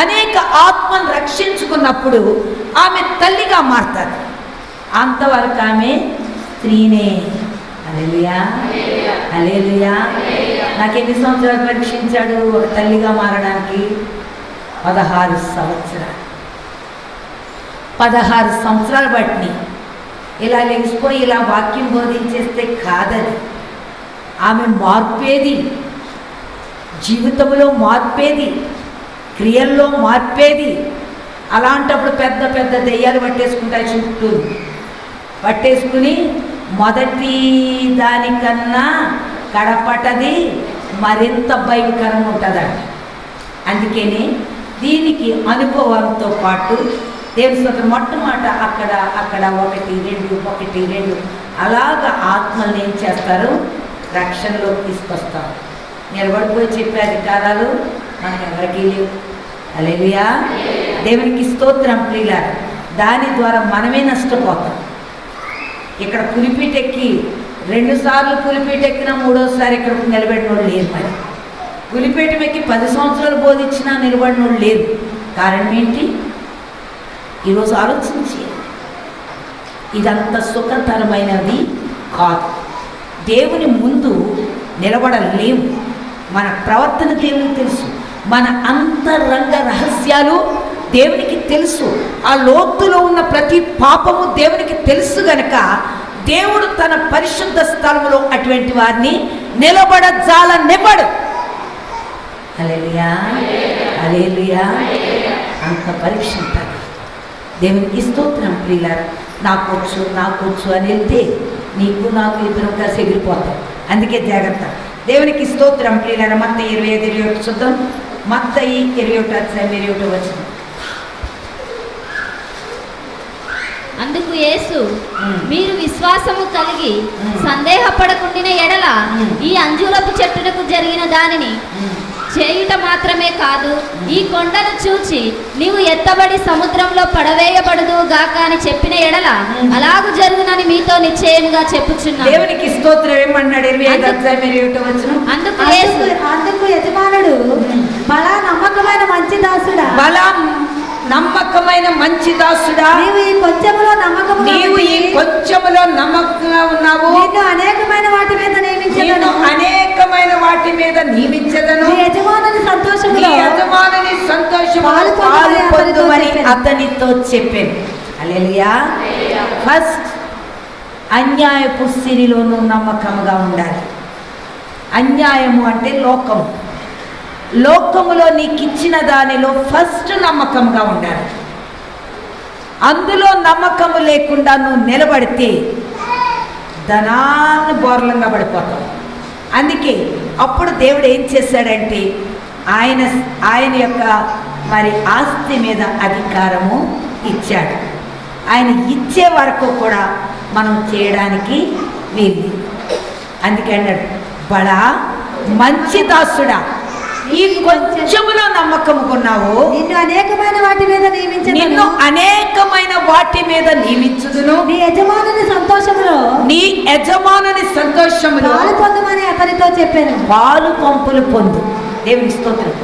Speaker 2: అనేక ఆత్మను రక్షించుకున్నప్పుడు ఆమె తల్లిగా మారుతుంది. అంతవరకు ఆమె స్త్రీనే. హల్లెలూయా, హల్లెలూయా. నాకు ఎన్ని సంవత్సరాలు పరీక్షించాడు ఒక తల్లిగా మారడానికి? 16 సంవత్సరాలు. 16 సంవత్సరాలు బట్టి ఇలా లెగిసిపోయి ఇలా వాక్యం బోధించేస్తే కాదని. ఆమె మార్పేది, జీవితంలో మార్పేది, క్రియల్లో మార్పేది. అలాంటప్పుడు పెద్ద పెద్ద దెయ్యాలు పట్టేసుకుంటాయి, చుట్టూ పట్టేసుకుని మొదటి దానికన్నా కడపటది మరింత భయంకరంగా ఉంటుందంట. అందుకని దీనికి అనుభవంతో పాటు దేవుని స్తోత్రం మొట్టమొదట అక్కడ 1, 2 అలాగా ఆత్మల్ని ఏం చేస్తారు? రక్షణలోకి తీసుకొస్తారు. నిలబడిపోయి చెప్పే అధికారాలు మనకు ఎవరికి లేవు. హల్లెలూయా. దేవునికి స్తోత్రం ప్రియులారా. దాని ద్వారా మనమే నష్టపోతాం. ఇక్కడ పులిపీటెక్కి 2 సార్లు పులిపీటెక్కినా 3వసారి ఇక్కడ నిలబడినోళ్ళు లేరు. మరి పులిపీఠం ఎక్కి 10 సంవత్సరాలు బోధించినా నిలబడినోళ్ళు లేరు. కారణం ఏంటి? ఈరోజు ఆలోచించి, ఇదంత సుఖతరమైనది కాదు. దేవుని ముందు నిలబడలేము. మన ప్రవర్తన దేవునికి తెలుసు. మన అంతరంగ రహస్యాలు దేవునికి తెలుసు. ఆ లోతులో ఉన్న ప్రతి పాపము దేవునికి తెలుసు గనక దేవుడు తన పరిశుద్ధ స్థలంలో అటువంటి వారిని నిలబడజాలనివ్వడు. హల్లెలూయా, హల్లెలూయా. అంత పరీక్ష ఉంటుంది. దేవునికి స్తోత్రం ప్రియులారా. నాకొచ్చు అని వెళ్తే నీకు నాకు ఇద్దరం కలిసి ఎగిరిపోతాం. అందుకే జాగ్రత్త. దేవునికి స్తోత్రం ప్రియులారా. మత్తయి 25:21 చూద్దాం. మత్తయి 21 వచ్చింది.
Speaker 4: అందుకు యేసు, మీరు విశ్వాసము కలిగి సందేహపడకుండిన ఎడల ఈ అంజూరపు చెట్టునకు జరిగిన దానిని చేయుట మాత్రమే కాదు, ఈ కొండను చూచి నీవు ఎత్తబడి సముద్రంలో పడవేయబడదు గాక అని చెప్పిన ఎడల అలాగు జరుగునని మీతో నిశ్చయముగా చెప్పుచున్నాను.
Speaker 2: దేవునికి స్తోత్రం. ఏమన్నాడు? 25:21 వచ్చిన.
Speaker 3: అందుకు యజమానుడు, బలా నమ్మకమైన మంచి దాసుడా,
Speaker 2: బలా నమ్మకమైన మంచి దాసుడా,
Speaker 3: నీవు ఈ కొంచెములో
Speaker 2: నమ్మకంగా ఉన్నావు.
Speaker 3: నిన్ను అనేకమైన వాటి మీద
Speaker 2: నియమించదను.
Speaker 3: నీ యజమానుని
Speaker 2: సంతోషములో పాలు పొందుమని అతనితో చెప్పాను. హల్లెలూయా. ఫస్ట్ అన్యాయపు సిరిలోనూ నమ్మకంగా ఉండాలి. అన్యాయము అంటే లోకము. లోకములో నీకు ఇచ్చిన దానిలో ఫస్ట్ నమ్మకంగా ఉండాలి. అందులో నమ్మకము లేకుండా నువ్వు నిలబడితే ధనాన్ని బోర్లంగా పడిపోతావు. అందుకే అప్పుడు దేవుడు ఏం చేశాడంటే ఆయన యొక్క మరి ఆస్తి మీద అధికారము ఇచ్చాడు. ఆయన ఇచ్చే వరకు కూడా మనం చేయడానికి వీలు. అందుకే అన్నాడు, బడా మంచి దాసుడా, ఈ కొంచెములో నమ్మకముకున్నావు,
Speaker 3: నిన్ను అనేకమైన వాటి మీద నియమించుదును. నీ యజమానుని సంతోషములో పాలు పొందుమని అతనితో చెప్పాను.
Speaker 2: పాలు పంపులు పొందు. దేవుని స్తోత్రం.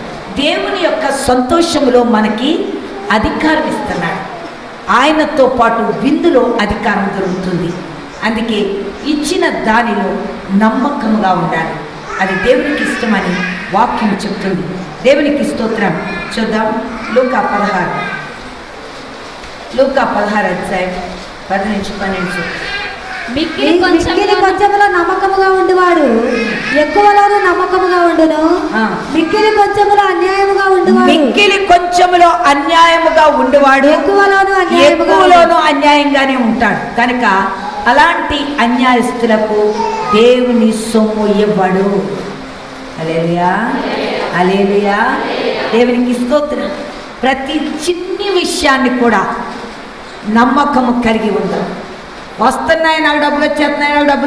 Speaker 2: దేవుని యొక్క సంతోషములో మనకి అధికారం ఇస్తున్నాడు. ఆయనతో పాటు విందులో అధికారం దొరుకుతుంది. అందుకే ఇచ్చిన దానిలో నమ్మకంగా ఉండాలి. అది దేవునికి ఇష్టమని
Speaker 1: వాక్యం చెప్తుంది. దేవునికి స్తోత్రం. చూద్దాం లూకా 16 అధ్యాయం 10-12.
Speaker 4: మిక్కిలి
Speaker 3: మిక్కిలి
Speaker 4: కొంచెం
Speaker 3: కొంచెములో నమ్మకముగా ఉండువాడు ఎక్కువలోనూ నమ్మకముగా ఉండును.
Speaker 1: ఆ.
Speaker 3: మిక్కిలి కొంచెములో అన్యాయముగా ఉండువాడు
Speaker 1: మిక్కిలి కొంచెములో అన్యాయముగా ఉండేవాడు
Speaker 3: ఎక్కువలోనూ అన్యాయముగా
Speaker 1: ఎక్కువలోనూ అన్యాయంగానే ఉంటాడు. కనుక అలాంటి అన్యాయస్తులకు దేవుని సొమ్ము ఇవ్వడు. హల్లెలూయా, హల్లెలూయా. దేవునికి స్తోత్రం. ప్రతి చిన్ని విషయాన్ని కూడా నమ్మకము కలిగి ఉందాం. వస్తున్నాయి, నాకు డబ్బులు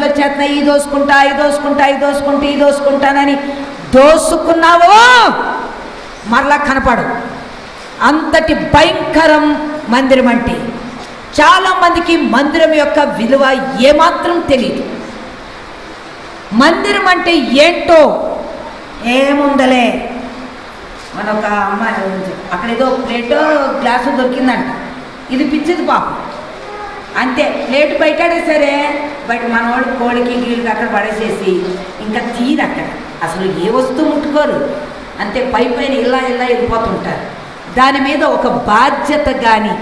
Speaker 1: వచ్చేస్తున్నాయి, ఈ దోసుకుంటానని దోసుకున్నావో మరలా కనపడు. అంతటి భయంకరం మందిరం అంటే. చాలామందికి మందిరం యొక్క విలువ ఏమాత్రం తెలియదు. మందిరం అంటే ఏంటో ఏముందలే. మన ఒక అమ్మాయి అక్కడ ఏదో ప్లేటో గ్లాసు దొరికిందంట, ఇది పిచ్చిది పాపం. అంతే, ప్లేట్ బయటేసరే బయట మనవాడు కోడికి గీళ్ళకి అక్కడ పడేసేసి ఇంకా తీరు అక్కడ అసలు ఏ వస్తువు ముట్టుకోరు. అంతే, పైన ఇలా వెళ్ళిపోతుంటారు. దాని మీద ఒక బాధ్యత కానీ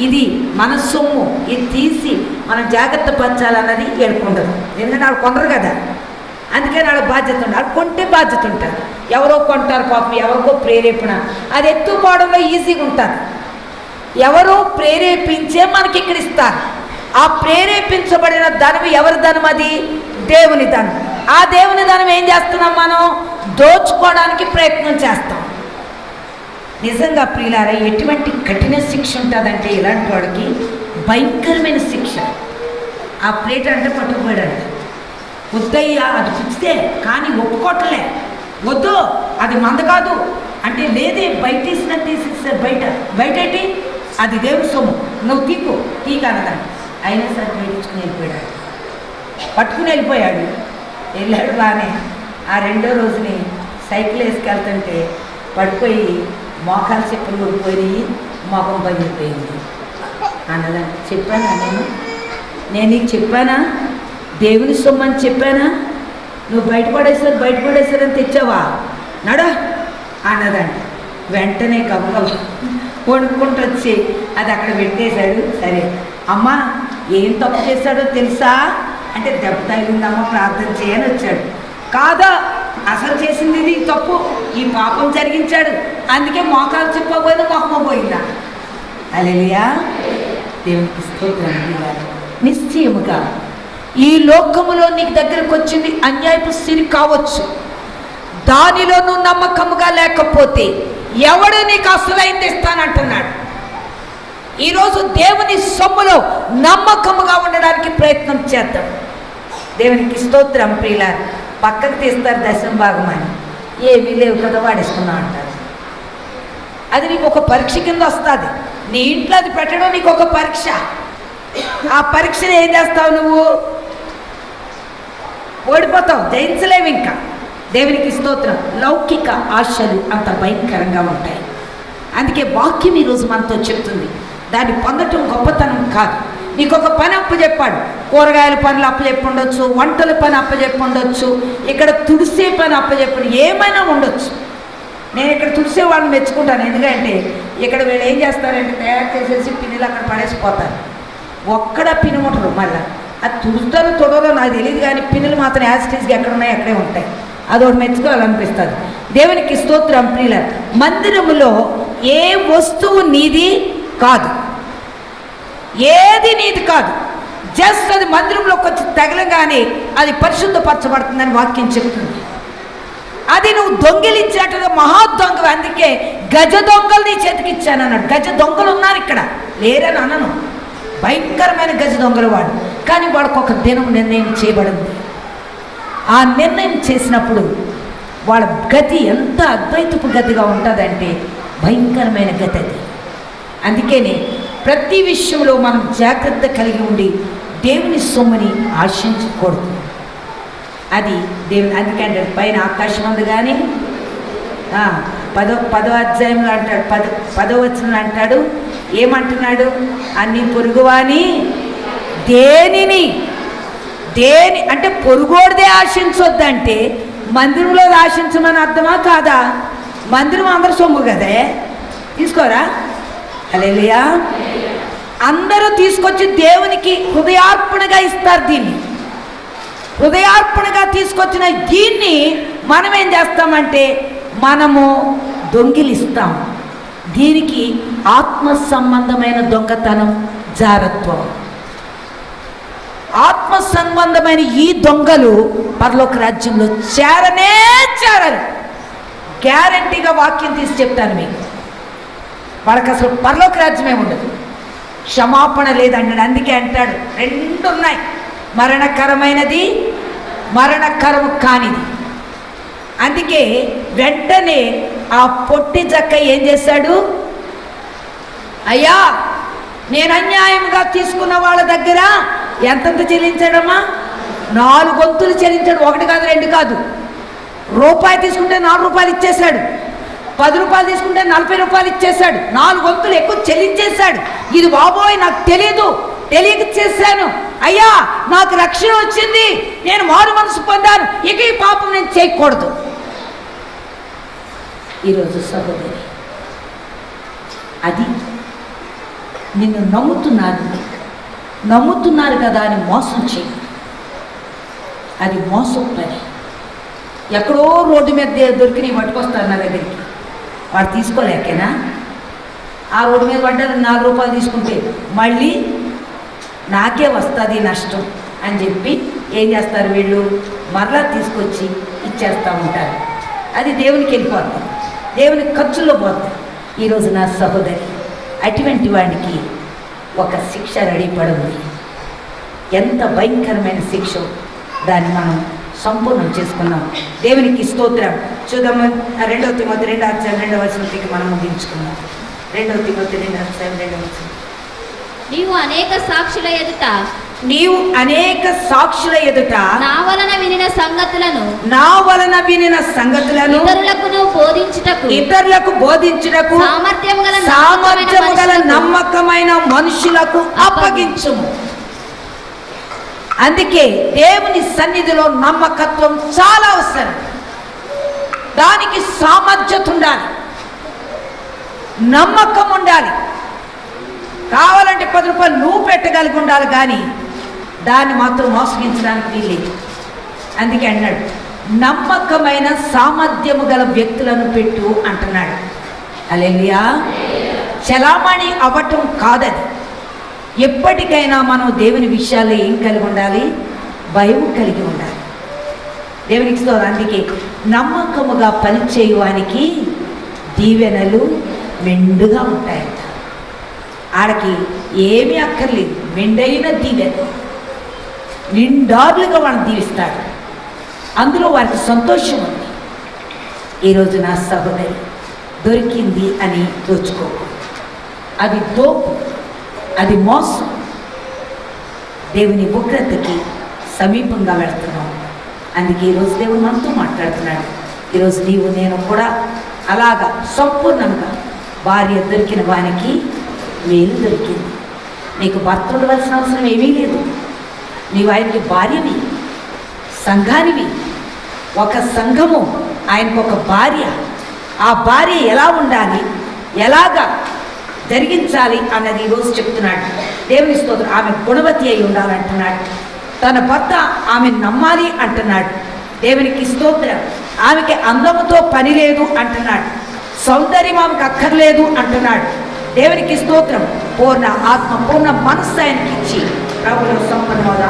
Speaker 1: ఇది మన సొమ్ము, ఇది తీసి మనం జాగ్రత్త పరచాలన్నది ఏడుకుండదు. ఎందుకంటే వాళ్ళు కొనరు కదా, అందుకని వాళ్ళ బాధ్యత ఉంటుంది. వాళ్ళు కొంటే బాధ్యత ఉంటారు. ఎవరో కొంటారు పాపం, ఎవరికో ప్రేరేపణ. అది ఎత్తుకోవడంలో ఈజీగా ఉంటుంది. ఎవరో ప్రేరేపించే మనకి ఇక్కడ ఇస్తారు. ఆ ప్రేరేపించబడిన ధనం ఎవరి ధనం? అది దేవుని ధనం. ఆ దేవుని ధనం ఏం చేస్తున్నాం? మనం దోచుకోవడానికి ప్రయత్నం చేస్తాం. నిజంగా ప్రియులారా, ఎటువంటి కఠిన శిక్ష ఉంటుందంటే ఇలాంటి వాడికి భయంకరమైన శిక్ష. ఆ ప్లేట్ అంటే పట్టుకుపోయాడంట. వద్దయ్యా, అది పిచ్చితే కానీ ఒప్పుకోవట్లే, వద్దు అది మంద కాదు అంటే, లేదే బయట తీసేస్తారు. బయట అది దేవుని సొమ్ము, నువ్వు తీకనదాన్ని. అయినా సరే పట్టుకుని వెళ్ళిపోయాడు. వెళ్ళాడు బాగానే. ఆ రెండో రోజుని సైకిల్ వేసుకెళ్తుంటే పడిపోయి మోకాలు చెప్పులు ఊడిపోయి మొఖం పగిలిపోయింది అన్నదాన్ని. చెప్పానా నేను నీకు చెప్పానా? దేవుని సొమ్ము అని చెప్పానా? నువ్వు బయటపడేసారని తెచ్చావా? నడా అన్నదండి. వెంటనే గబగబ వణుక్కుంటూ వచ్చి అది అక్కడ పెట్టేశాడు. సరే అమ్మా, ఏం తప్పు చేశాడో తెలుసా అంటే, దెబ్బ తగిలిందమ్మ, ప్రార్థన చేయని వచ్చాడు. కాదా, అసలు చేసింది ఇది తప్పు, ఈ పాపం జరిగించాడు, అందుకే మోకాలు చెప్పబోయింది, మొహమ్మ పోయిందా. హల్లెలూయా, దేవునికి స్తోత్రం. నిశ్చయముగా ఈ లోకములో నీకు దగ్గరకు వచ్చింది అన్యాయపు సిరి కావచ్చు. దానిలో నువ్వు నమ్మకముగా లేకపోతే ఎవడు నీకు అసలైంది ఇస్తానంటున్నాడు. ఈరోజు దేవుని సొమ్ములో నమ్మకముగా ఉండడానికి ప్రయత్నం చేద్దాం. దేవునికి స్తోత్రం. ప్రియులారా, పక్కకు తీస్తారు దశమ భాగం అని, ఏమీ లేవు కదా వాడేసుకున్నావు అంటారు. అది నీకు ఒక పరీక్ష కింద వస్తుంది. నీ ఇంట్లో అది పెట్టడం నీకు ఒక పరీక్ష. ఆ పరీక్షను ఏం చేస్తావు? నువ్వు ఓడిపోతావు, జయించలేవు. ఇంకా దేవునికి స్తోత్రం. లౌకిక ఆశలు అంత భయంకరంగా ఉంటాయి. అందుకే వాక్యం ఈరోజు మనతో చెప్తుంది, దాన్ని పొందటం గొప్పతనం కాదు. నీకు ఒక పని అప్పచెప్పాడు. కూరగాయల పనులు అప్పచెప్పుండొచ్చు, వంటల పని అప్పచెప్పుండొచ్చు, ఇక్కడ తుడిసే పని అప్పచెప్పండి, ఏమైనా ఉండొచ్చు. నేను ఇక్కడ తుడిసే వాళ్ళని మెచ్చుకుంటాను. ఎందుకంటే ఇక్కడ వీళ్ళు ఏం చేస్తారంటే తయారు చేసేసి పిన్నులు అక్కడ పడేసిపోతారు. ఒక్కడ పిన్ను ఉంటారు. మళ్ళీ అది తుడుస్తారో తొడరో నాకు తెలియదు, కానీ పిన్నులు మాత్రం యాజిటీస్గా ఎక్కడ ఉన్నాయో అక్కడే ఉంటాయి. అదొకటి మెచ్చుకోవాలనిపిస్తుంది. దేవునికి స్తోత్రం. ప్రియులారా, మందిరములో ఏ వస్తువు నీది కాదు, ఏది నీది కాదు. జస్ట్ అది మందిరంలోకి వచ్చి తగలగానే అది పరిశుద్ధపరచబడుతుందని వాక్యం చెప్తుంది. అది నువ్వు దొంగిలించినట్టుగా మహా దొంగ. అందుకే గజ దొంగలు నీ చేతికి ఇచ్చాను అన్నాడు. గజ దొంగలు ఉన్నారు ఇక్కడ, లేరని అనను. భయంకరమైన గజ దొంగలు వాడు. కానీ వాడికి ఒక దినం నిర్ణయం చేయబడింది. ఆ నిర్ణయం చేసినప్పుడు వాళ్ళ గతి ఎంత అద్వైతపు గతిగా ఉంటుందంటే భయంకరమైన గతి అది. అందుకనే ప్రతి విషయంలో మనం జాగ్రత్త కలిగి ఉండి దేవుని సొమ్ముని ఆశించకూడదు. అది దేవుని. అందుకంటే పైన ఆకాశం ఉంది కానీ 10వ అధ్యాయంలో అంటాడు, 10వ వచనంలో అంటాడు, ఏమంటున్నాడు? అన్ని పొరుగువాని దేని అంటే పొరుగోడిదే ఆశించొద్దంటే మందిరంలో ఆశించమని అర్థమా కాదా? మందిరం అందరు సొమ్ము కదే, తీసుకోరా. హల్లెలూయా. అందరూ తీసుకొచ్చి దేవునికి హృదయార్పణగా ఇస్తారు. దీన్ని హృదయార్పణగా తీసుకొచ్చిన దీన్ని మనం ఏం చేస్తామంటే మనము దొంగిలిస్తాం. దీనికి ఆత్మ సంబంధమైన దొంగతనం, జారత్వం. ఆత్మ సంబంధమైన ఈ దొంగలు పరలోక రాజ్యంలో చేరరు. గ్యారంటీగా వాక్యం తీసి చెప్తాను మీకు. వాళ్ళకి అసలు పరలోక రాజ్యమే ఉండదు, క్షమాపణ లేదన్నాడు. అందుకే అంటాడు రెండు ఉన్నాయి, మరణకరమైనది, మరణకరము కానిది. అందుకే వెంటనే ఆ పొట్టి జక్క ఏం చేశాడు? అయ్యా, నేను అన్యాయంగా తీసుకున్న వాళ్ళ దగ్గర ఎంతంత చెల్లించాడమ్మా? 4 వంతులు చెల్లించాడు. 1 కాదు 2 కాదు. రూపాయి తీసుకుంటే 4 రూపాయలు ఇచ్చేశాడు. 10 రూపాయలు తీసుకుంటే 40 రూపాయలు ఇచ్చేశాడు. 4 వంతులు ఎక్కువ చెల్లించేశాడు. ఇది బాబోయ్ నాకు తెలియక చేశాను. అయ్యా, నాకు రక్షణ వచ్చింది, నేను మారు మనసు పొందాను, ఇక ఈ పాపం నేను చేయకూడదు. ఈరోజు సహోదరి, అది నిన్ను నమ్ముతున్నారు కదా అని మోసం చేయి. అది మోసం పని. ఎక్కడో రోడ్డు మీద దొరికి పట్టుకొస్తారు నా దగ్గరికి. వాడు తీసుకోలేకేనా? ఆ రోడ్డు మీద పడ్డారు, 4 రూపాయలు తీసుకుంటే మళ్ళీ నాకే వస్తుంది నష్టం అని చెప్పి ఏం చేస్తారు వీళ్ళు? మరలా తీసుకొచ్చి ఇచ్చేస్తూ ఉంటారు. అది దేవునికి వెళ్ళిపోతుంది, దేవునికి ఖర్చుల్లో పోతుంది. ఈరోజు నా సహోదరి, అటువంటి వాడికి ఒక శిక్ష రెడీ పడింది. ఎంత భయంకరమైన శిక్ష! దాన్ని మనం సంపూర్ణం చేసుకున్నాం. దేవునికి స్తోత్రం. చూద్దాము 2 తిమోతి 2:2 మనం ముగించుకున్నాం. 2 తిమోతి 2:2.
Speaker 4: నీవు అనేక సాక్షుల ఎదుట నా వలన వినిన సంగతులను ఇతరులకు బోధించుటకు సామర్థ్యము గల నమ్మకమైన మనుషులకు అప్పగించుము. అందుకే దేవుని సన్నిధిలో నమ్మకత్వం చాలా అవసరం. దానికి సామర్థ్యత ఉండాలి, నమ్మకం ఉండాలి. కావాలంటే 10 రూపాయలు నువ్వు పెట్టగలిగి ఉండాలి, కానీ దాన్ని మాత్రం మోసగించడానికి వీల్లేదు. అందుకే అన్నాడు, నమ్మకమైన సామర్థ్యము గల వ్యక్తులను పెట్టు అంటున్నాడు. హల్లెలూయా. చలామణి అవ్వటం కాదది. ఎప్పటికైనా మనం దేవుని విషయాల్లో ఏం కలిగి ఉండాలి? భయం కలిగి ఉండాలి. దేవునికి స్తోత్రం. అందుకే నమ్మకముగా పనిచేయడానికి దీవెనలు మెండుగా ఉంటాయంట. ఆడకి ఏమీ అక్కర్లేదు, మెండైన దీవెన నిండారులుగా వాళ్ళని దీవిస్తాడు. అందులో వారికి సంతోషం ఉంది. ఈరోజు నా సహోదరి, దొరికింది అని దోచుకో. అది దోపు, అది మోసం. దేవుని ఉగ్రతకి సమీపంగా వెళుతున్నాం. అందుకే ఈరోజు దేవుడు మనతో మాట్లాడుతున్నాడు. ఈరోజు నీవు నేను కూడా అలాగా సంపూర్ణంగా భార్య దొరికిన వానికి మేలు దొరికింది. నీకు భర్త ఉండవలసిన అవసరం ఏమీ లేదు. నీవు ఆయనకి భార్యవి, సంఘానివి. ఒక సంఘము, ఆయనకు ఒక భార్య. ఆ భార్య ఎలా ఉండాలి, ఎలాగా జరిగించాలి అన్నది ఈరోజు చెప్తున్నాడు. దేవుని స్తోత్రం. ఆమె గుణవతి అయి ఉండాలంటున్నాడు. తన భర్త ఆమె నమ్మాలి అంటున్నాడు. దేవునికి స్తోత్రం. ఆమెకి అందముతో పని లేదు అంటున్నాడు. సౌందర్యం ఆమెకు అక్కర్లేదు అంటున్నాడు. దేవునికి స్తోత్రం. పూర్ణ ఆత్మ, పూర్ణ మనస్సు ఆయనకి ఇచ్చి ప్రభులో సంపన్నుడా